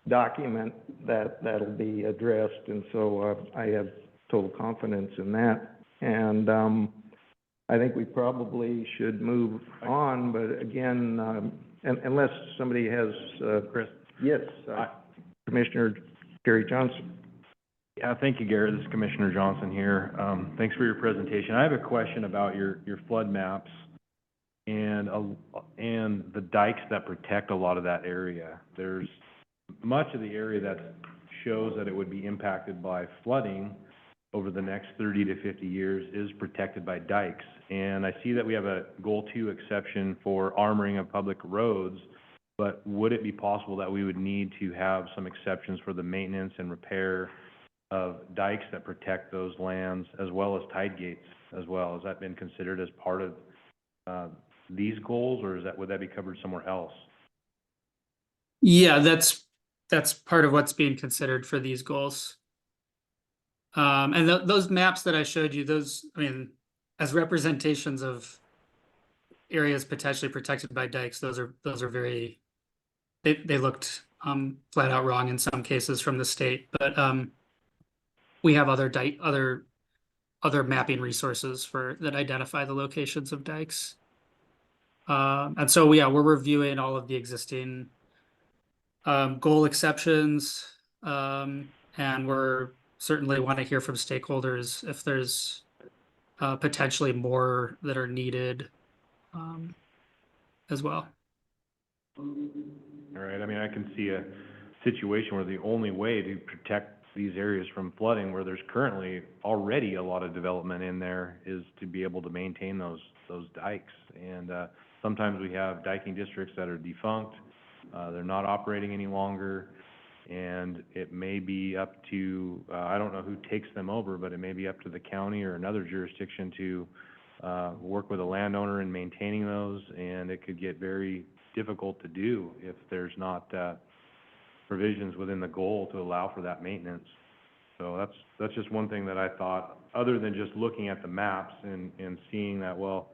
document, that'll be addressed, and so I have total confidence in that. And I think we probably should move on, but again, unless somebody has, Chris? yes, Commissioner Gary Johnson. Yeah, thank you, Garrett. This is Commissioner Johnson here. Thanks for your presentation. I have a question about your flood maps and the dikes that protect a lot of that area. There's much of the area that shows that it would be impacted by flooding over the next 30 to 50 years is protected by dikes. And I see that we have a Goal 2 exception for armoring of public roads, but would it be possible that we would need to have some exceptions for the maintenance and repair of dikes that protect those lands, as well as tide gates as well? Has that been considered as part of these goals, or would that be covered somewhere else? Yeah, that's part of what's being considered for these goals. And those maps that I showed you, as representations of areas potentially protected by dikes, those are very, they looked flat out wrong in some cases from the state, but we have other mapping resources that identify the locations of dikes. And so we're reviewing all of the existing goal exceptions, and we're certainly want to hear from stakeholders if there's potentially more that are needed as well. all right? I mean, I can see a situation where the only way to protect these areas from flooding, where there's currently already a lot of development in there, is to be able to maintain those dikes. And, sometimes we have diking districts that are defunct, they're not operating any longer, and it may be up to, I don't know who takes them over, but it may be up to the county or another jurisdiction to, work with a landowner in maintaining those, and it could get very difficult to do if there's not, provisions within the goal to allow for that maintenance. So that's just one thing that I thought, other than just looking at the maps and seeing that, well,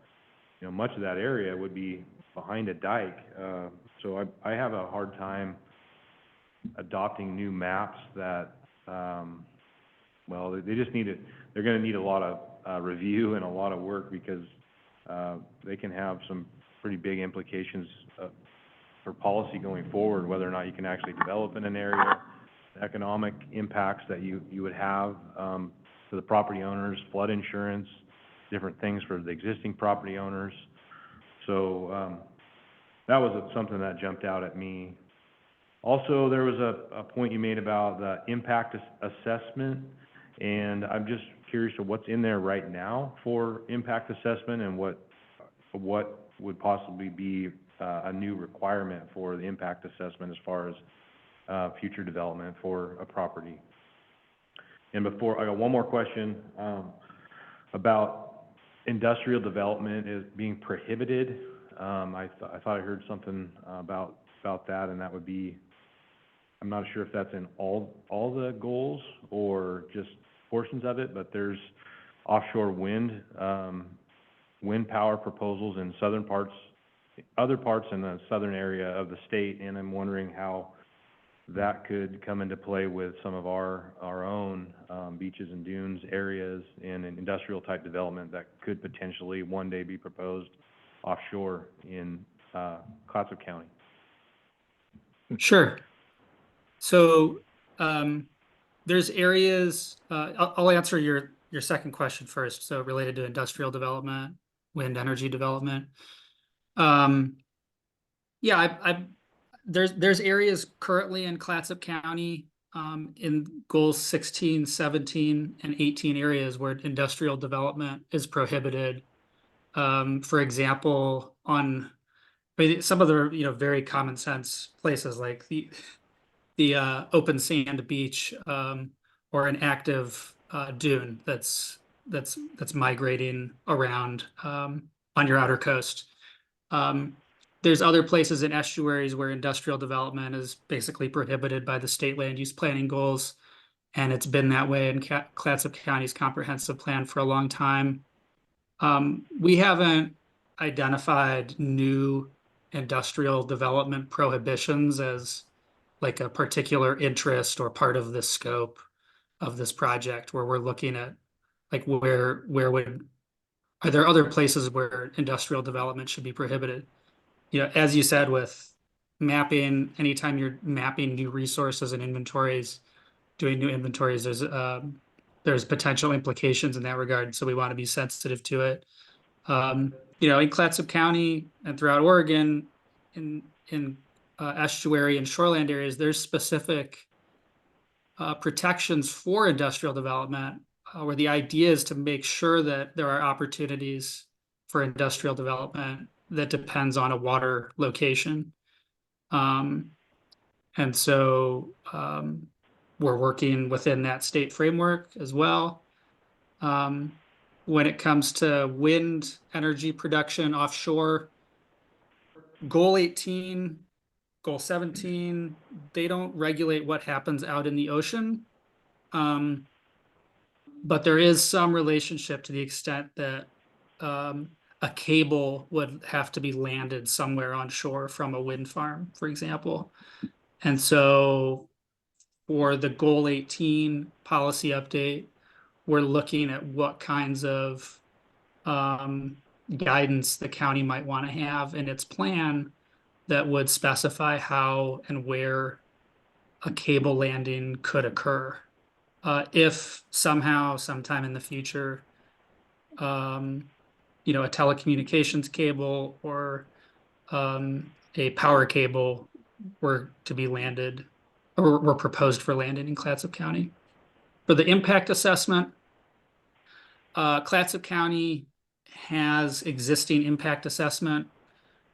you know, much of that area would be behind a dike. So I have a hard time adopting new maps that, well, they just need they're gonna need a lot of, review and a lot of work, because, they can have some pretty big implications, for policy going forward, whether or not you can actually develop in an area, economic impacts that you would have, to the property owners, flood insurance, different things for the existing property owners. So, that was something that jumped out at me. Also, there was a point you made about the impact assessment, and I'm just curious to what's in there right now for impact assessment, and what would possibly be a new requirement for the impact assessment as far as future development for a property. And before, I got one more question about industrial development is being prohibited. I thought I heard something about that, and that would be, I'm not sure if that's in all the goals or just portions of it, but there's offshore wind power proposals in other parts in the southern area of the state, and I'm wondering how that could come into play with some of our own beaches and dunes areas and an industrial type development that could potentially one day be proposed offshore in Clatsop County. Sure. So, there's areas, I'll answer your second question first, so related to industrial development, wind energy development. Yeah, there's areas currently in Clatsop County, in goals 16, 17, and 18 areas where industrial development is prohibited. For example, on some of the, you know, very common sense places like the open sand beach, or an active dune that's migrating around on your outer coast. There's other places in estuaries where industrial development is basically prohibited by the state land use planning goals, and it's been that way in Clatsop County's comprehensive plan for a long time. We haven't identified new industrial development prohibitions as like a particular interest or part of the scope of this project, where we're looking at like are there other places where industrial development should be prohibited? You know, as you said, with mapping, anytime you're mapping new resources and inventories, doing new inventories, there's potential implications in that regard. So we want to be sensitive to it. You know, in Clatsop County and throughout Oregon, in estuary and shoreland areas, there's specific protections for industrial development, where the idea is to make sure that there are opportunities for industrial development that depends on a water location. And so we're working within that state framework as well. When it comes to wind energy production offshore, Goal 18, Goal 17, they don't regulate what happens out in the ocean. But there is some relationship to the extent that a cable would have to be landed somewhere on shore from a wind farm, for example. And so for the Goal 18 policy update, we're looking at what kinds of guidance the county might want to have in its plan that would specify how and where a cable landing could occur. If somehow, sometime in the future, you know, a telecommunications cable or a power cable were to be landed or were proposed for landing in Clatsop County. For the impact assessment, Clatsop County has existing impact assessment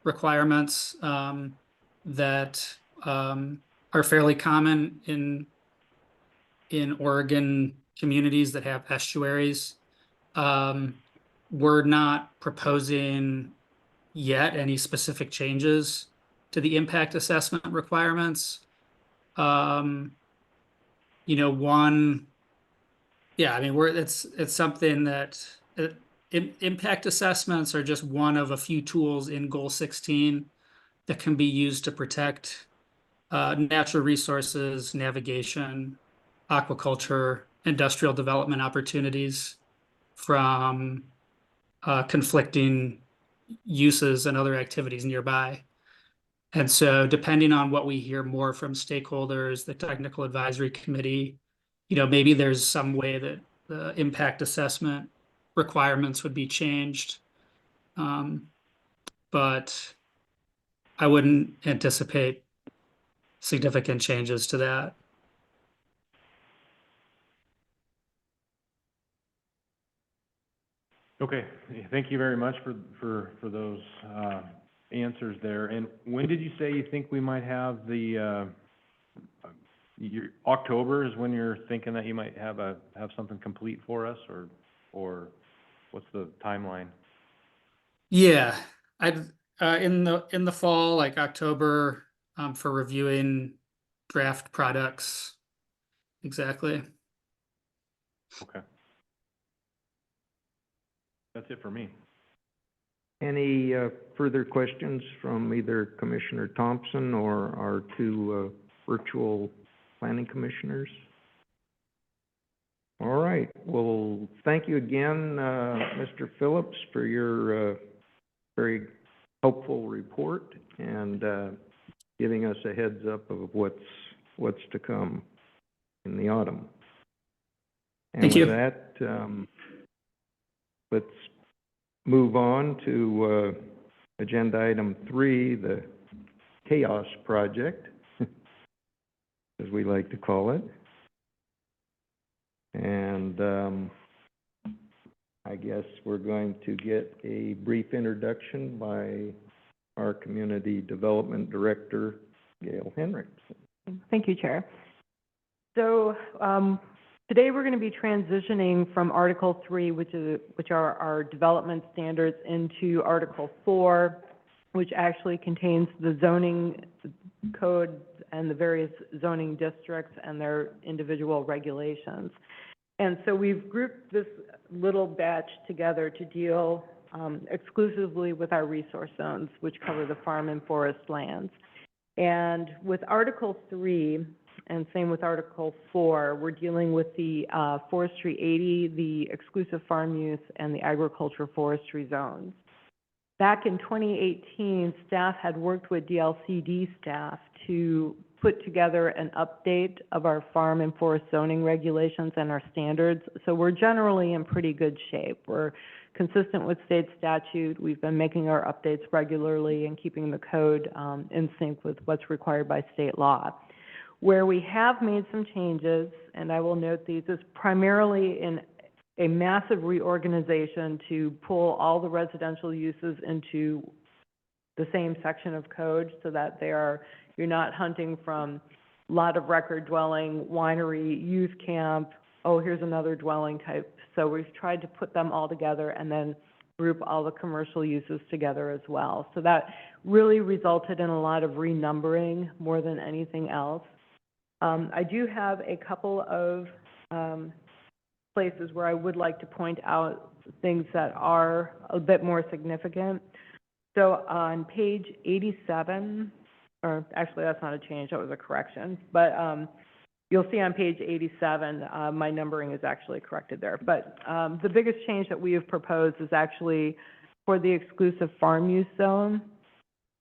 requirements that are fairly common in Oregon communities that have estuaries. We're not proposing yet any specific changes to the impact assessment requirements. You know, it's something that impact assessments are just one of a few tools in Goal 16 that can be used to protect natural resources, navigation, aquaculture, industrial development opportunities from conflicting uses and other activities nearby. And so depending on what we hear more from stakeholders, the technical advisory committee, you know, maybe there's some way that the impact assessment requirements would be changed. But I wouldn't anticipate significant changes to that. Okay, thank you very much for those answers there. And when did you say you think we might have the October is when you're thinking that you might have something complete for us, or what's the timeline? Yeah, I'd in the fall, like October, for reviewing draft products. Exactly. Okay. That's it for me. Any further questions from either Commissioner Thompson or our two virtual planning commissioners? All right. Well, thank you again, Mr. Phillips, for your very helpful report and giving us a heads up of what's to come in the autumn. And Thank you. with that, let's move on to agenda item 3, the Chaos Project, as we like to call it. And I guess we're going to get a brief introduction by our Community Development Director, Gail Henriksen. Thank you, Chair. So today we're going to be transitioning from Article 3, which are our development standards, into Article 4, which actually contains the zoning code and the various zoning districts and their individual regulations. And so we've grouped this little batch together to deal exclusively with our resource zones, which cover the farm and forest lands. And with Article 3, and same with Article 4, we're dealing with the Forestry 80, the exclusive farm use, and the agriculture forestry zones. Back in 2018, staff had worked with DLCD staff to put together an update of our farm and forest zoning regulations and our standards. So we're generally in pretty good shape. We're consistent with state statute. We've been making our updates regularly and keeping the code in sync with what's required by state law. Where we have made some changes, and I will note these, is primarily in a massive reorganization to pull all the residential uses into the same section of code so that you're not hunting from lot of record dwelling, winery, youth camp, oh, here's another dwelling type. So we've tried to put them all together and then group all the commercial uses together as well. So that really resulted in a lot of renumbering more than anything else. I do have a couple of places where I would like to point out things that are a bit more significant. So on page 87, or actually that's not a change, that was a correction, but you'll see on page 87, my numbering is actually corrected there. But the biggest change that we have proposed is actually for the exclusive farm use zone.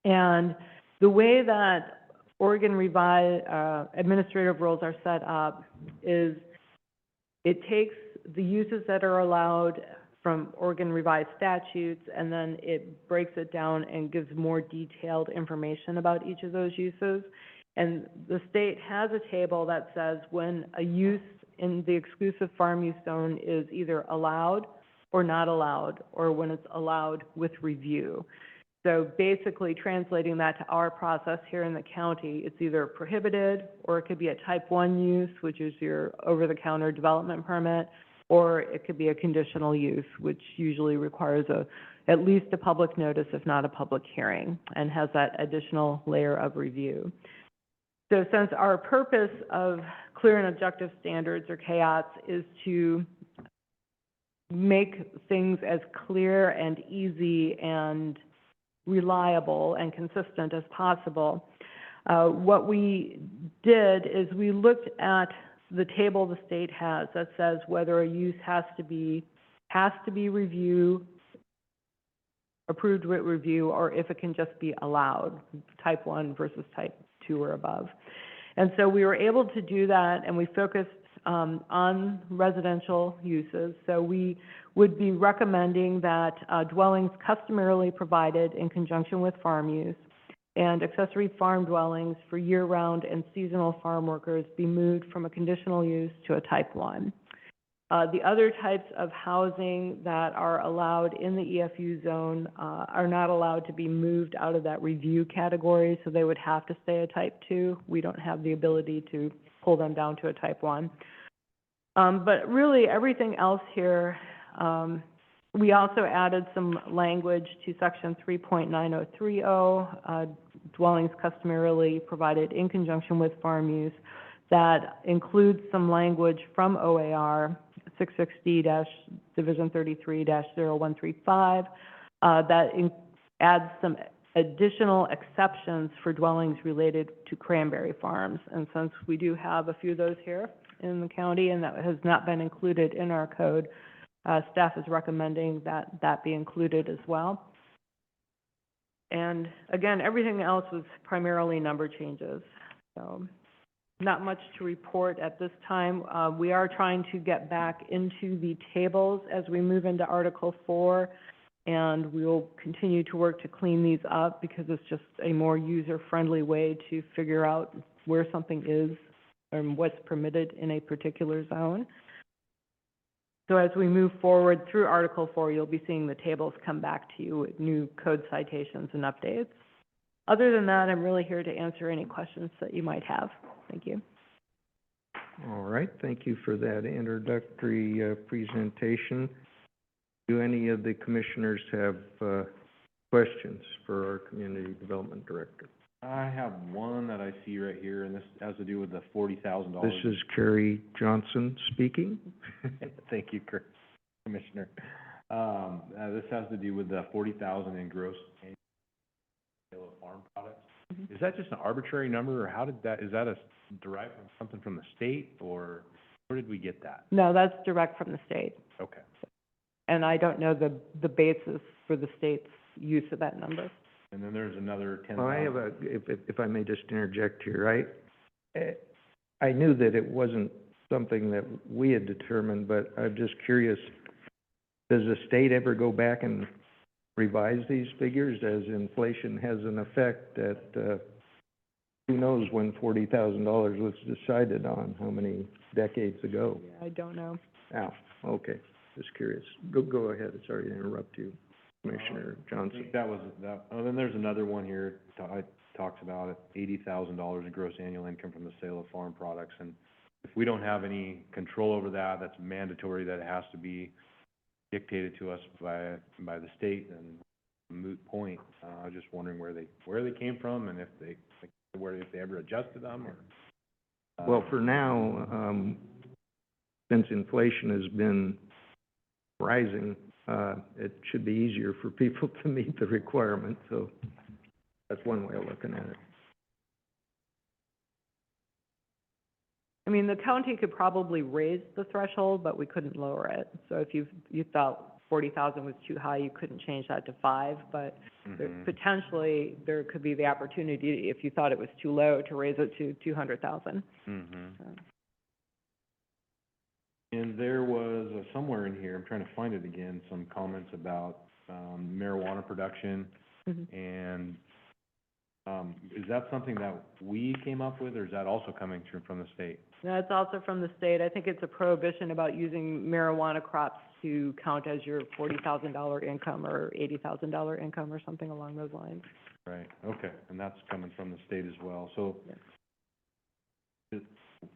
And the way that Oregon revised administrative rules are set up is it takes the uses that are allowed from Oregon Revised Statutes, and then it breaks it down and gives more detailed information about each of those uses. And the state has a table that says when a use in the exclusive farm use zone is either allowed or not allowed, or when it's allowed with review. So basically translating that to our process here in the county, it's either prohibited, or it could be a type 1 use, which is your over-the-counter development permit, or it could be a conditional use, which usually requires at least a public notice, if not a public hearing, and has that additional layer of review. So since our purpose of clear and objective standards, or CAOTS, is to make things as clear and easy and reliable and consistent as possible, what we did is we looked at the table the state has that says whether a use has to be approved with review, or if it can just be allowed, type 1 versus type 2 or above. And so we were able to do that, and we focused on residential uses. So we would be recommending that dwellings customarily provided in conjunction with farm use and accessory farm dwellings for year-round and seasonal farm workers be moved from a conditional use to a type 1. The other types of housing that are allowed in the EFU zone are not allowed to be moved out of that review category, so they would have to stay a type 2. We don't have the ability to pull them down to a type 1. But really, everything else here, we also added some language to section 3.9030, dwellings customarily provided in conjunction with farm use, that includes some language from OAR 660-Division 33-0135, that adds some additional exceptions for dwellings related to cranberry farms. And since we do have a few of those here in the county, and that has not been included in our code, staff is recommending that that be included as well. And again, everything else was primarily number changes. So not much to report at this time. We are trying to get back into the tables as we move into Article 4, and we will continue to work to clean these up because it's just a more user-friendly way to figure out where something is and what's permitted in a particular zone. So as we move forward through Article 4, you'll be seeing the tables come back to you with new code citations and updates. Other than that, I'm really here to answer any questions that you might have. Thank you. All right, thank you for that introductory presentation. Do any of the commissioners have questions for our Community Development Director? I have one that I see right here, and this has to do with the $40,000. This is Carrie Johnson speaking. Thank you, Commissioner. This has to do with the $40,000 in gross annual sale of farm products. Mm-hmm. Is that just an arbitrary number, or how did that, is that derived from something from the state, or where did we get that? No, that's direct from the state. Okay. And I don't know the basis for the state's use of that number. And then there's another 10,000. Well, I have if I may just interject here, I knew that it wasn't something that we had determined, but I'm just curious, does the state ever go back and revise these figures as inflation has an effect that, who knows when $40,000 was decided on, how many decades ago? Yeah, I don't know. Oh, okay, just curious. Go ahead, sorry to interrupt you, Commissioner I Johnson. think that was that. Oh, then there's another one here. It talks about $80,000 in gross annual income from the sale of farm products, and if we don't have any control over that, that's mandatory. That it has to be dictated to us by the state, and moot point. I was just wondering where they came from, and if they ever adjusted them, or. Well, for now, since inflation has been rising, it should be easier for people to meet the requirement, so that's one way of looking at it. I mean, the county could probably raise the threshold, but we couldn't lower it. So if you thought 40,000 was too high, you couldn't change that to 5, but potentially there could be the opportunity, if you thought it was too low, to raise it to 200,000. Mm-hmm. So. And there was, somewhere in here, I'm trying to find it again, some comments about, marijuana production. Mhm. And, is that something that we came up with, or is that also coming through from the state? That's also from the state. I think it's a prohibition about using marijuana crops to count as your $40,000 income or $80,000 income or something along those lines. Right, okay, and that's coming from the state as well, so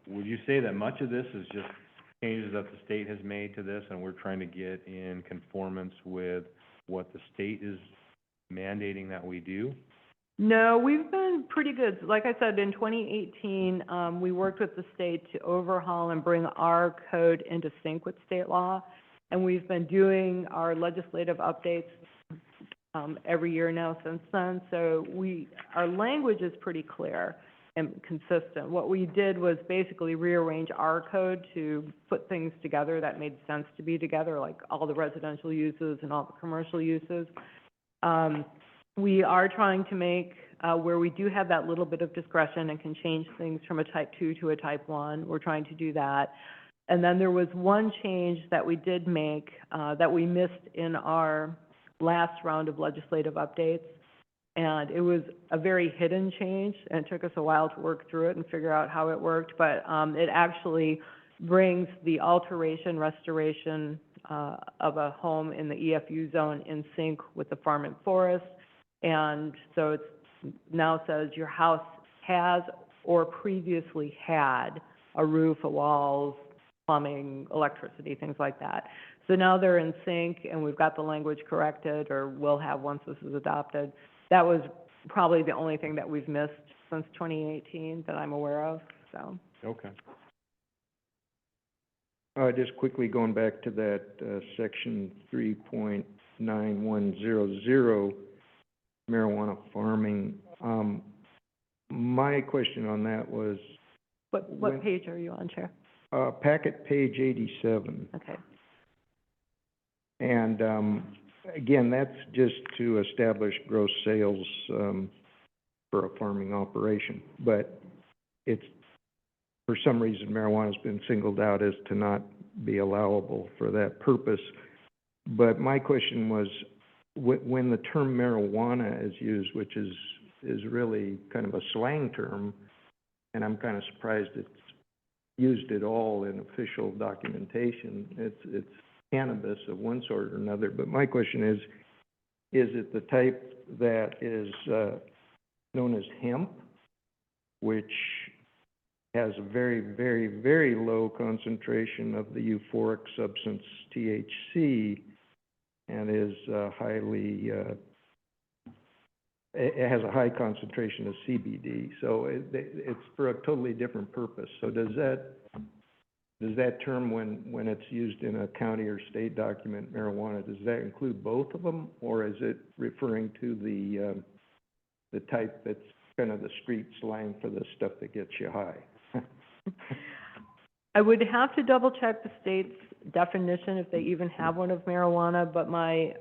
would you say that much of this is just changes that the state has made to this, and we're trying to get in conformance with what the state is mandating that we do? No, we've been pretty good. Like I said, in 2018, we worked with the state to overhaul and bring our code into sync with state law. And we've been doing our legislative updates, every year now since then. So our language is pretty clear and consistent. What we did was basically rearrange our code to put things together that made sense to be together, like all the residential uses and all the commercial uses. We are trying to make, where we do have that little bit of discretion and can change things from a type 2 to a type 1, we're trying to do that. And then there was one change that we did make, that we missed in our last round of legislative updates. And it was a very hidden change, and it took us a while to work through it and figure out how it worked. But, it actually brings the alteration, restoration, of a home in the EFU zone in sync with the farm and forest. And so it's now says your house has or previously had a roof, a walls, plumbing, electricity, things like that. So now they're in sync, and we've got the language corrected, or will have once this is adopted. That was probably the only thing that we've missed since 2018 that I'm aware of, so. Okay. Just quickly going back to that, section 3.9100, marijuana farming. My question on that was, What When- page are you on, Chair? packet page 87. Okay. And, again, that's just to establish gross sales, for a farming operation. But it's, for some reason, marijuana's been singled out as to not be allowable for that purpose. But my question was, when the term marijuana is used, which is really kind of a slang term, and I'm kind of surprised it's used at all in official documentation. It's cannabis of one sort or another. But my question is it the type that is known as hemp, which has a very, very, very low concentration of the euphoric substance THC, and is highly, it has a high concentration of CBD, so it's for a totally different purpose. So does that term, when it's used in a county or state document, marijuana, does that include both of them, or is it referring to the type that's kind of the street slang for the stuff that gets you high? I would have to double check the state's definition if they even have one of marijuana, but my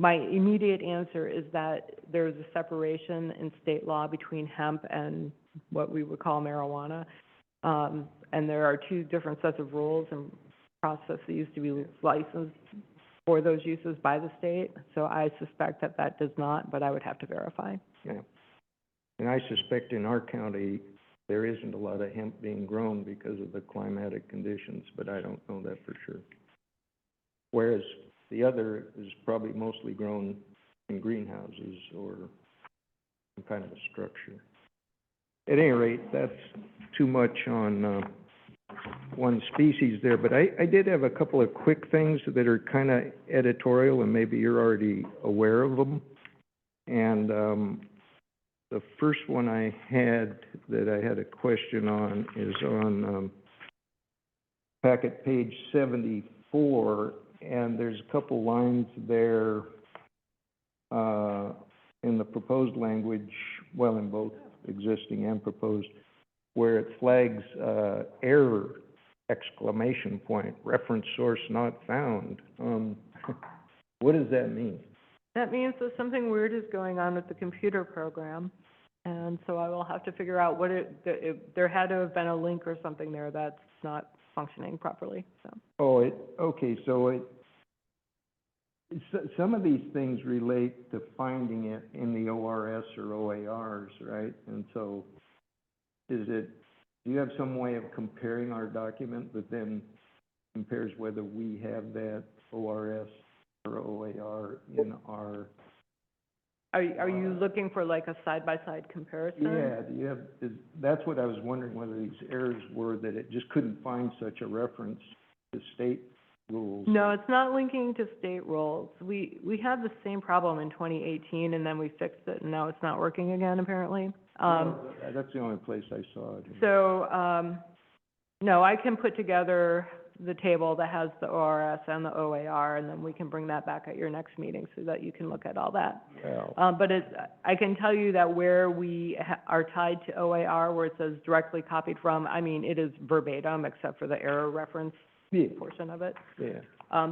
immediate answer is that there's a separation in state law between hemp and what we would call marijuana. And there are two different sets of rules and processes to be licensed for those uses by the state. So I suspect that does not, but I would have to verify. Yeah. And I suspect in our county, there isn't a lot of hemp being grown because of the climatic conditions, but I don't know that for sure. Whereas the other is probably mostly grown in greenhouses or some kind of a structure. At any rate, that's too much on, one species there, but I did have a couple of quick things that are kind of editorial, and maybe you're already aware of them. And, the first one I had that I had a question on is on, packet page 74, and there's a couple lines there, in the proposed language, well, in both existing and proposed, where it flags, error, exclamation point, reference source not found. What does that mean? That means that something weird is going on with the computer program, and so I will have to figure out what if there had to have been a link or something there that's not functioning properly, so. Oh, okay, so some of these things relate to finding it in the ORS or OARs, right? And so, do you have some way of comparing our document that then compares whether we have that ORS or OAR in our? Are you looking for like a side-by-side comparison? Yeah, do you have, that's what I was wondering, whether these errors were that it just couldn't find such a reference to state rules. No, it's not linking to state rules. We had the same problem in 2018, and then we fixed it, and now it's not working again, apparently. That's the only place I saw it. So, no, I can put together the table that has the ORS and the OAR, and then we can bring that back at your next meeting so that you can look at all that. Well, But I can tell you that where we are tied to OAR, where it says directly copied from, I mean, it is verbatim except for the error reference yeah, portion of it. yeah.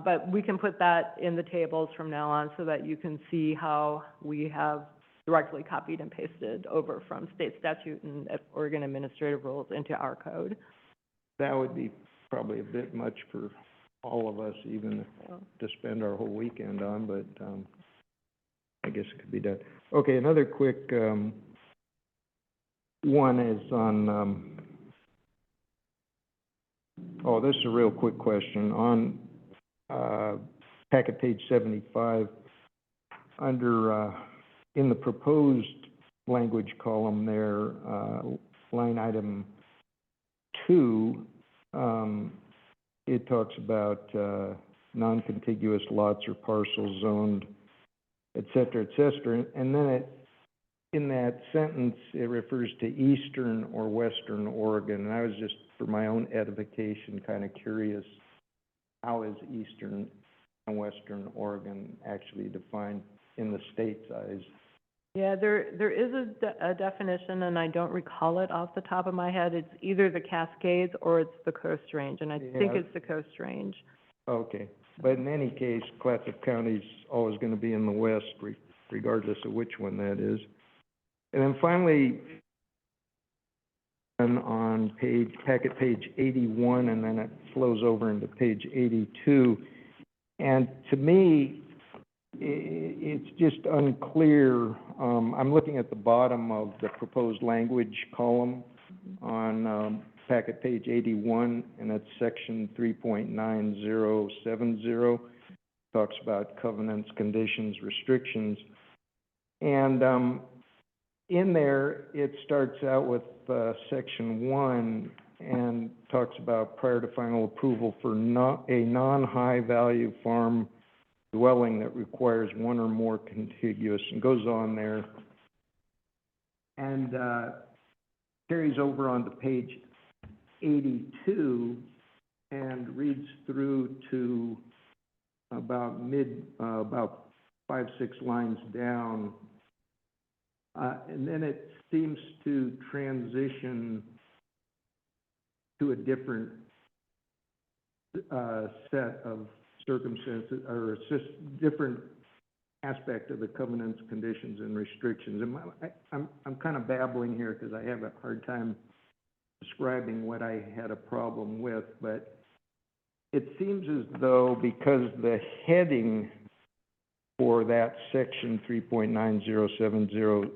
But we can put that in the tables from now on so that you can see how we have directly copied and pasted over from state statute and Oregon administrative rules into our code. That would be probably a bit much for all of us, even to spend our whole weekend on, but, I guess it could be done. Okay, another quick, one is on, oh, this is a real quick question. On, packet page 75, under, in the proposed language column there, line item 2, it talks about, non-contiguous lots or parcels zoned, et cetera, and then in that sentence, it refers to eastern or western Oregon, and I was just, for my own edification, kind of curious, how is eastern and western Oregon actually defined in the state's eyes? Yeah, there is a definition, and I don't recall it off the top of my head. It's either the Cascades or it's the Coast Range, and I think Yeah. it's the Coast Range. Okay, but in any case, Clatsop County's always gonna be in the west, regardless of which one that is. And then finally, on packet page 81, and then it flows over into page 82. And to me, it's just unclear. I'm looking at the bottom of the proposed language column on, packet page 81, and it's section 3.9070, talks about covenants, conditions, restrictions. And, in there, it starts out with, section 1, and talks about prior to final approval for a non-high value farm dwelling that requires one or more contiguous, and goes on there. And, carries over onto page 82 and reads through to about about 5-6 lines down. And then it seems to transition to a different, set of circumstances, or different aspect of the covenants, conditions, and restrictions. And I'm kind of babbling here because I have a hard time describing what I had a problem with, but it seems as though because the heading for that section 3.9070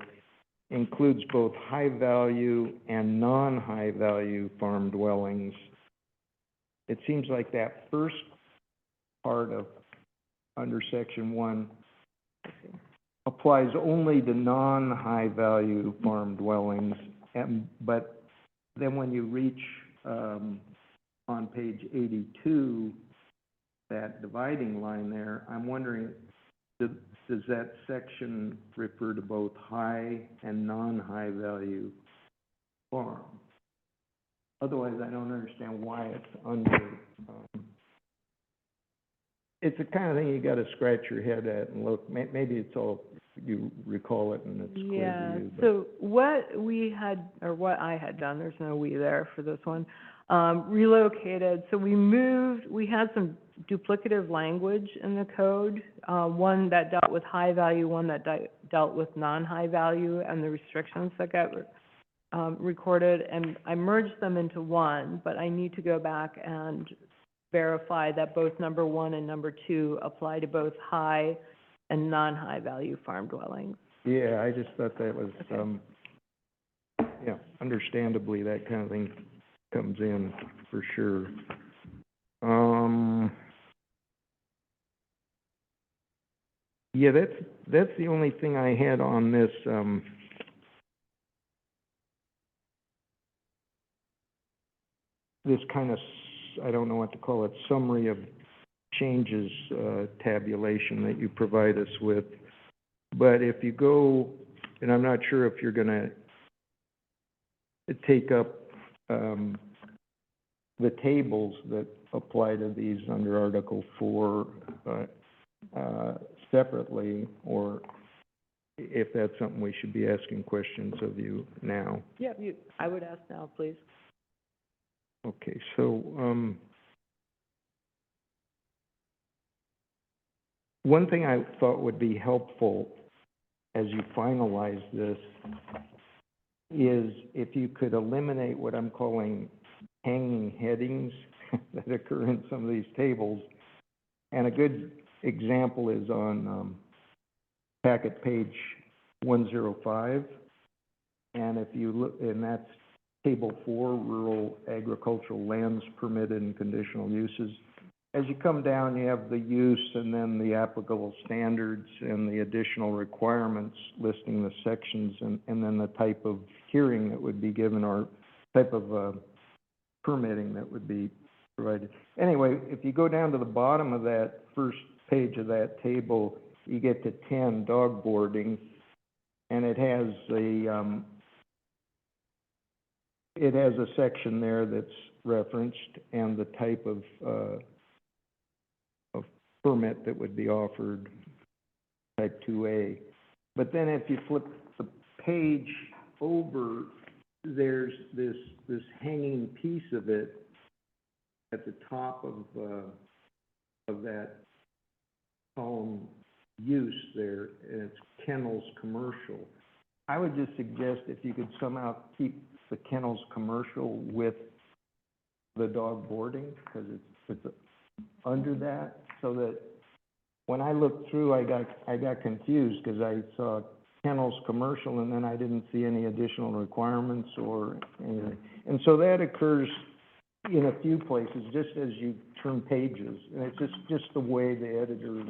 includes both high-value and non-high-value farm dwellings, it seems like that first part of, under section 1, applies only to non-high-value farm dwellings, but then when you reach, on page 82, that dividing line there, I'm wondering, does that section refer to both high and non-high value farm? Otherwise, I don't understand why it's under, it's the kind of thing you gotta scratch your head at and look, maybe it's all, you recall it and it's clear to Yeah, you, but. so what we had, or what I had done, there's no we there for this one, relocated, so we had some duplicative language in the code, one that dealt with high value, one that dealt with non-high value, and the restrictions that got recorded, and I merged them into one, but I need to go back and verify that both number 1 and number 2 apply to both high and non-high value farm dwellings. Yeah, I just thought that was, Okay. yeah, understandably, that kind of thing comes in for sure. Yeah, that's the only thing I had on this, this kind of, I don't know what to call it, summary of changes, tabulation that you provide us with. But if you go, and I'm not sure if you're gonna take up, the tables that apply to these under Article 4, separately, or if that's something we should be asking questions of you now. Yeah, I would ask now, please. Okay, so, one thing I thought would be helpful as you finalize this is if you could eliminate what I'm calling hanging headings that occur in some of these tables. And a good example is on, packet page 105. And if you look, and that's Table 4, Rural Agricultural Lands Permitted and Conditional Uses. As you come down, you have the use and then the applicable standards and the additional requirements listing the sections and then the type of hearing that would be given or type of permitting that would be provided. Anyway, if you go down to the bottom of that first page of that table, you get to 10, dog boarding, and it has a section there that's referenced and the type of permit that would be offered, type 2A. But then if you flip the page over, there's this hanging piece of it at the top of that column use there, and it's kennels commercial. I would just suggest if you could somehow keep the kennels commercial with the dog boarding, because it's under that, so that when I looked through, I got confused because I saw kennels commercial and then I didn't see any additional requirements or anything. And so that occurs in a few places, just as you turn pages, and it's just the way the editor,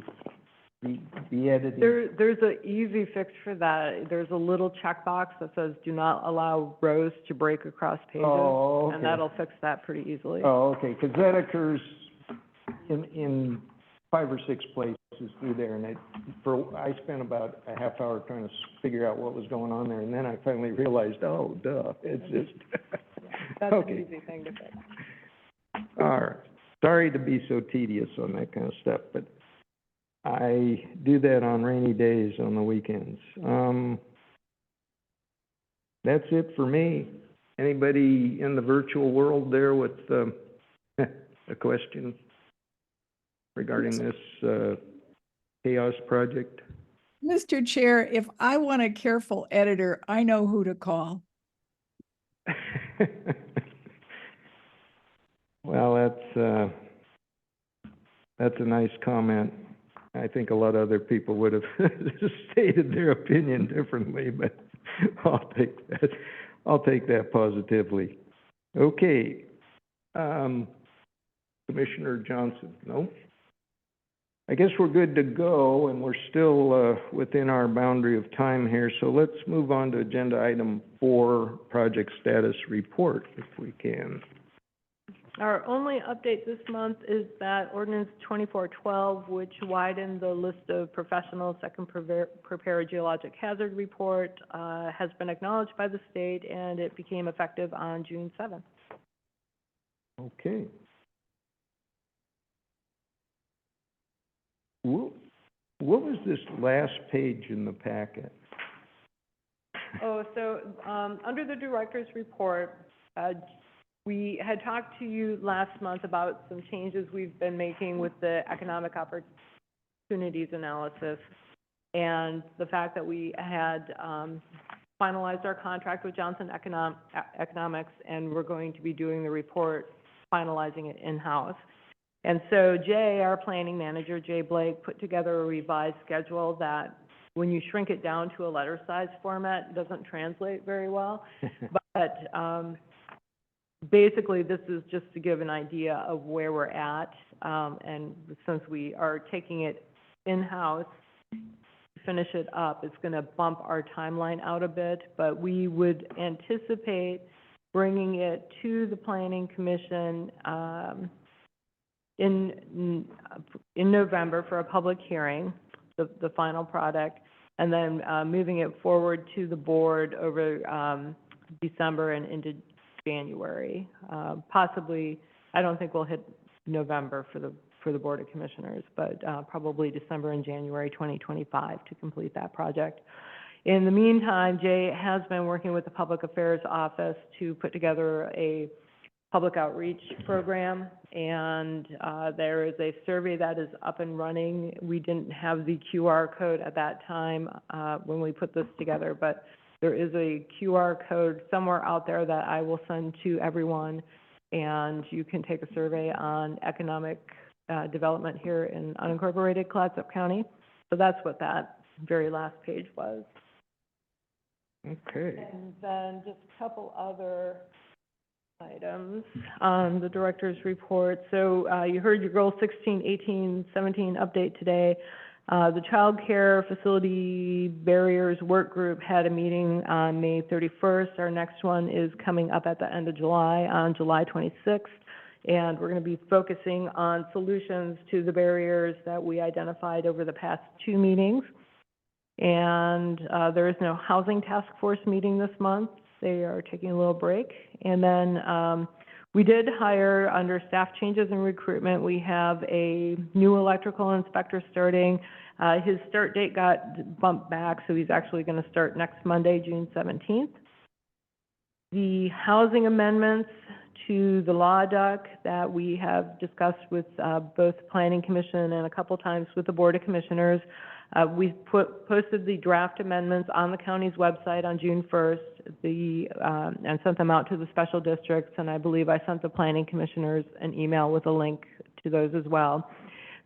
the editing. There's an easy fix for that. There's a little checkbox that says, do not allow rows to break across pages. Oh, okay. And that'll fix that pretty easily. Oh, okay, because that occurs in 5 or 6 places through there, and I spent about a half hour trying to figure out what was going on there, and then I finally realized, oh, duh, it's just, That's okay. an easy thing to fix. All right. Sorry to be so tedious on that kind of stuff, but I do that on rainy days on the weekends. That's it for me. Anybody in the virtual world there with a question regarding this chaos project? Mr. Chair, if I want a careful editor, I know who to call. Well, that's a nice comment. I think a lot of other people would have stated their opinion differently, but I'll take that positively. Okay, Commissioner Johnson, no? I guess we're good to go, and we're still within our boundary of time here, so let's move on to agenda item 4, project status report, if we can. Our only update this month is that ordinance 2412, which widened the list of professionals that can prepare a geologic hazard report, has been acknowledged by the state, and it became effective on June 7th. Okay. What was this last page in the packet? Oh, so, under the director's report, we had talked to you last month about some changes we've been making with the economic opportunities analysis, and the fact that we had, finalized our contract with Johnson Economics, and we're going to be doing the report, finalizing it in-house. And so Jay, our planning manager, Jay Blake, put together a revised schedule that, when you shrink it down to a letter size format, doesn't translate very well. But basically, this is just to give an idea of where we're at. And since we are taking it in-house, finish it up, it's going to bump our timeline out a bit. But we would anticipate bringing it to the Planning Commission in November for a public hearing, the final product, and then moving it forward to the board over December and into January. Possibly, I don't think we'll hit November for the Board of Commissioners, but probably December and January 2025 to complete that project. In the meantime, Jay has been working with the Public Affairs Office to put together a public outreach program, and there is a survey that is up and running. We didn't have the QR code at that time when we put this together, but there is a QR code somewhere out there that I will send to everyone, and you can take a survey on economic development here in unincorporated Clatsop County. So that's what that very last page was. Okay. And then just a couple other items on the director's report. So you heard your goal 16, 18, 17 update today. The child care facility barriers work group had a meeting on May 31st. Our next one is coming up at the end of July, on July 26th. And we're going to be focusing on solutions to the barriers that we identified over the past 2 meetings. And there is no housing task force meeting this month. They are taking a little break. And then we did hire, under staff changes and recruitment, we have a new electrical inspector starting. His start date got bumped back, so he's actually going to start next Monday, June 17th. The housing amendments to the law doc that we have discussed with both Planning Commission and a couple times with the Board of Commissioners, we posted the draft amendments on the county's website on June 1st, and sent them out to the special districts, and I believe I sent the Planning Commissioners an email with a link to those as well.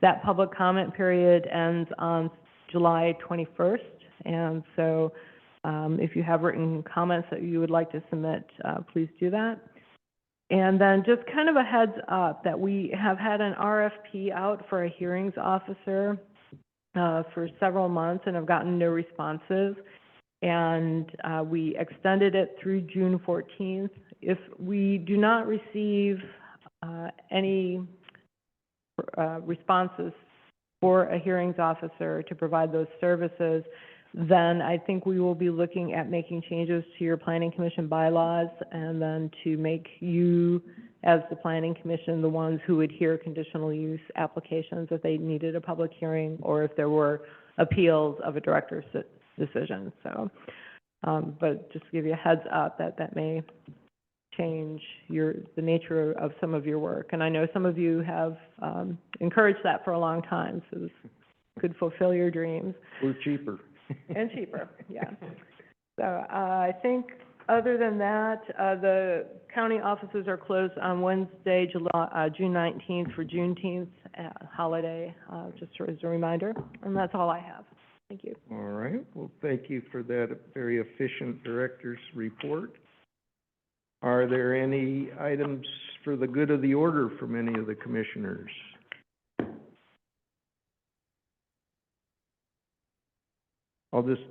That public comment period ends on July 21st, and so if you have written comments that you would like to submit, please do that. And then just kind of a heads up that we have had an RFP out for a hearings officer for several months and have gotten no responses. And we extended it through June 14th. If we do not receive any responses for a hearings officer to provide those services, then I think we will be looking at making changes to your Planning Commission bylaws, and then to make you, as the Planning Commission, the ones who would hear conditional use applications if they needed a public hearing, or if there were appeals of a director's decision. So, but just to give you a heads up that may change the nature of some of your work. And I know some of you have encouraged that for a long time, so this could fulfill your dreams. We're cheaper. And cheaper, yeah. So I think other than that, the county offices are closed on Wednesday, June 19th for Juneteenth holiday, just as a reminder. And that's all I have. Thank you. All right. Well, thank you for that very efficient director's report. Are there any items for the good of the order from any of the commissioners? I'll just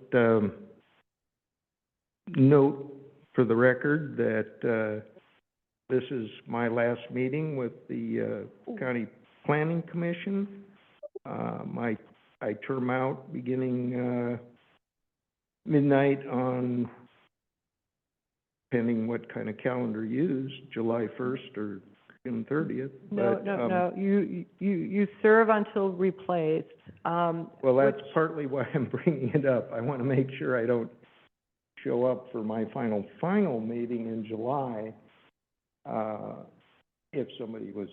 note for the record that this is my last meeting with the County Planning Commission. I term out beginning midnight on, depending what kind of calendar you use, July 1st or June 30th. No. You serve until replaced. Well, that's partly why I'm bringing it up. I want to make sure I don't show up for my final meeting in July, if somebody was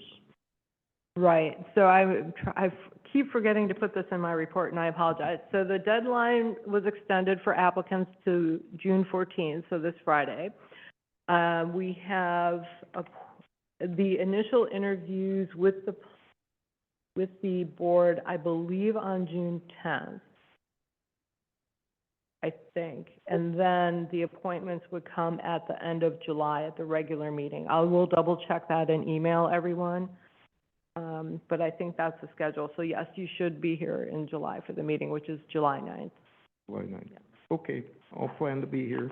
Right, so I keep forgetting to put this in my report, and I apologize. So the deadline was extended for applicants to June 14th, so this Friday. We have the initial interviews with the board, I believe, on June 10th, I think. And then the appointments would come at the end of July at the regular meeting. I will double check that and email everyone. But I think that's the schedule. So yes, you should be here in July for the meeting, which is July 9th. July 9th. Okay, I'll plan to be here.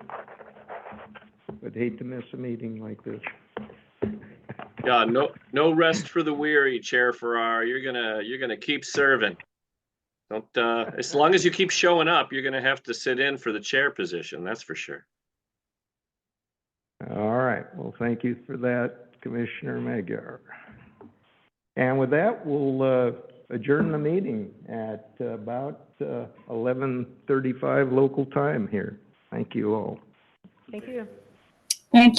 But hate to miss a meeting like this. Yeah, no rest for the weary, Chair Farrar. You're gonna keep serving. Don't, as long as you keep showing up, you're gonna have to sit in for the chair position, that's for sure. All right, well, thank you for that, Commissioner Magyar. And with that, we'll adjourn the meeting at about 11:35 local time here. Thank you all. Thank you. Thank you.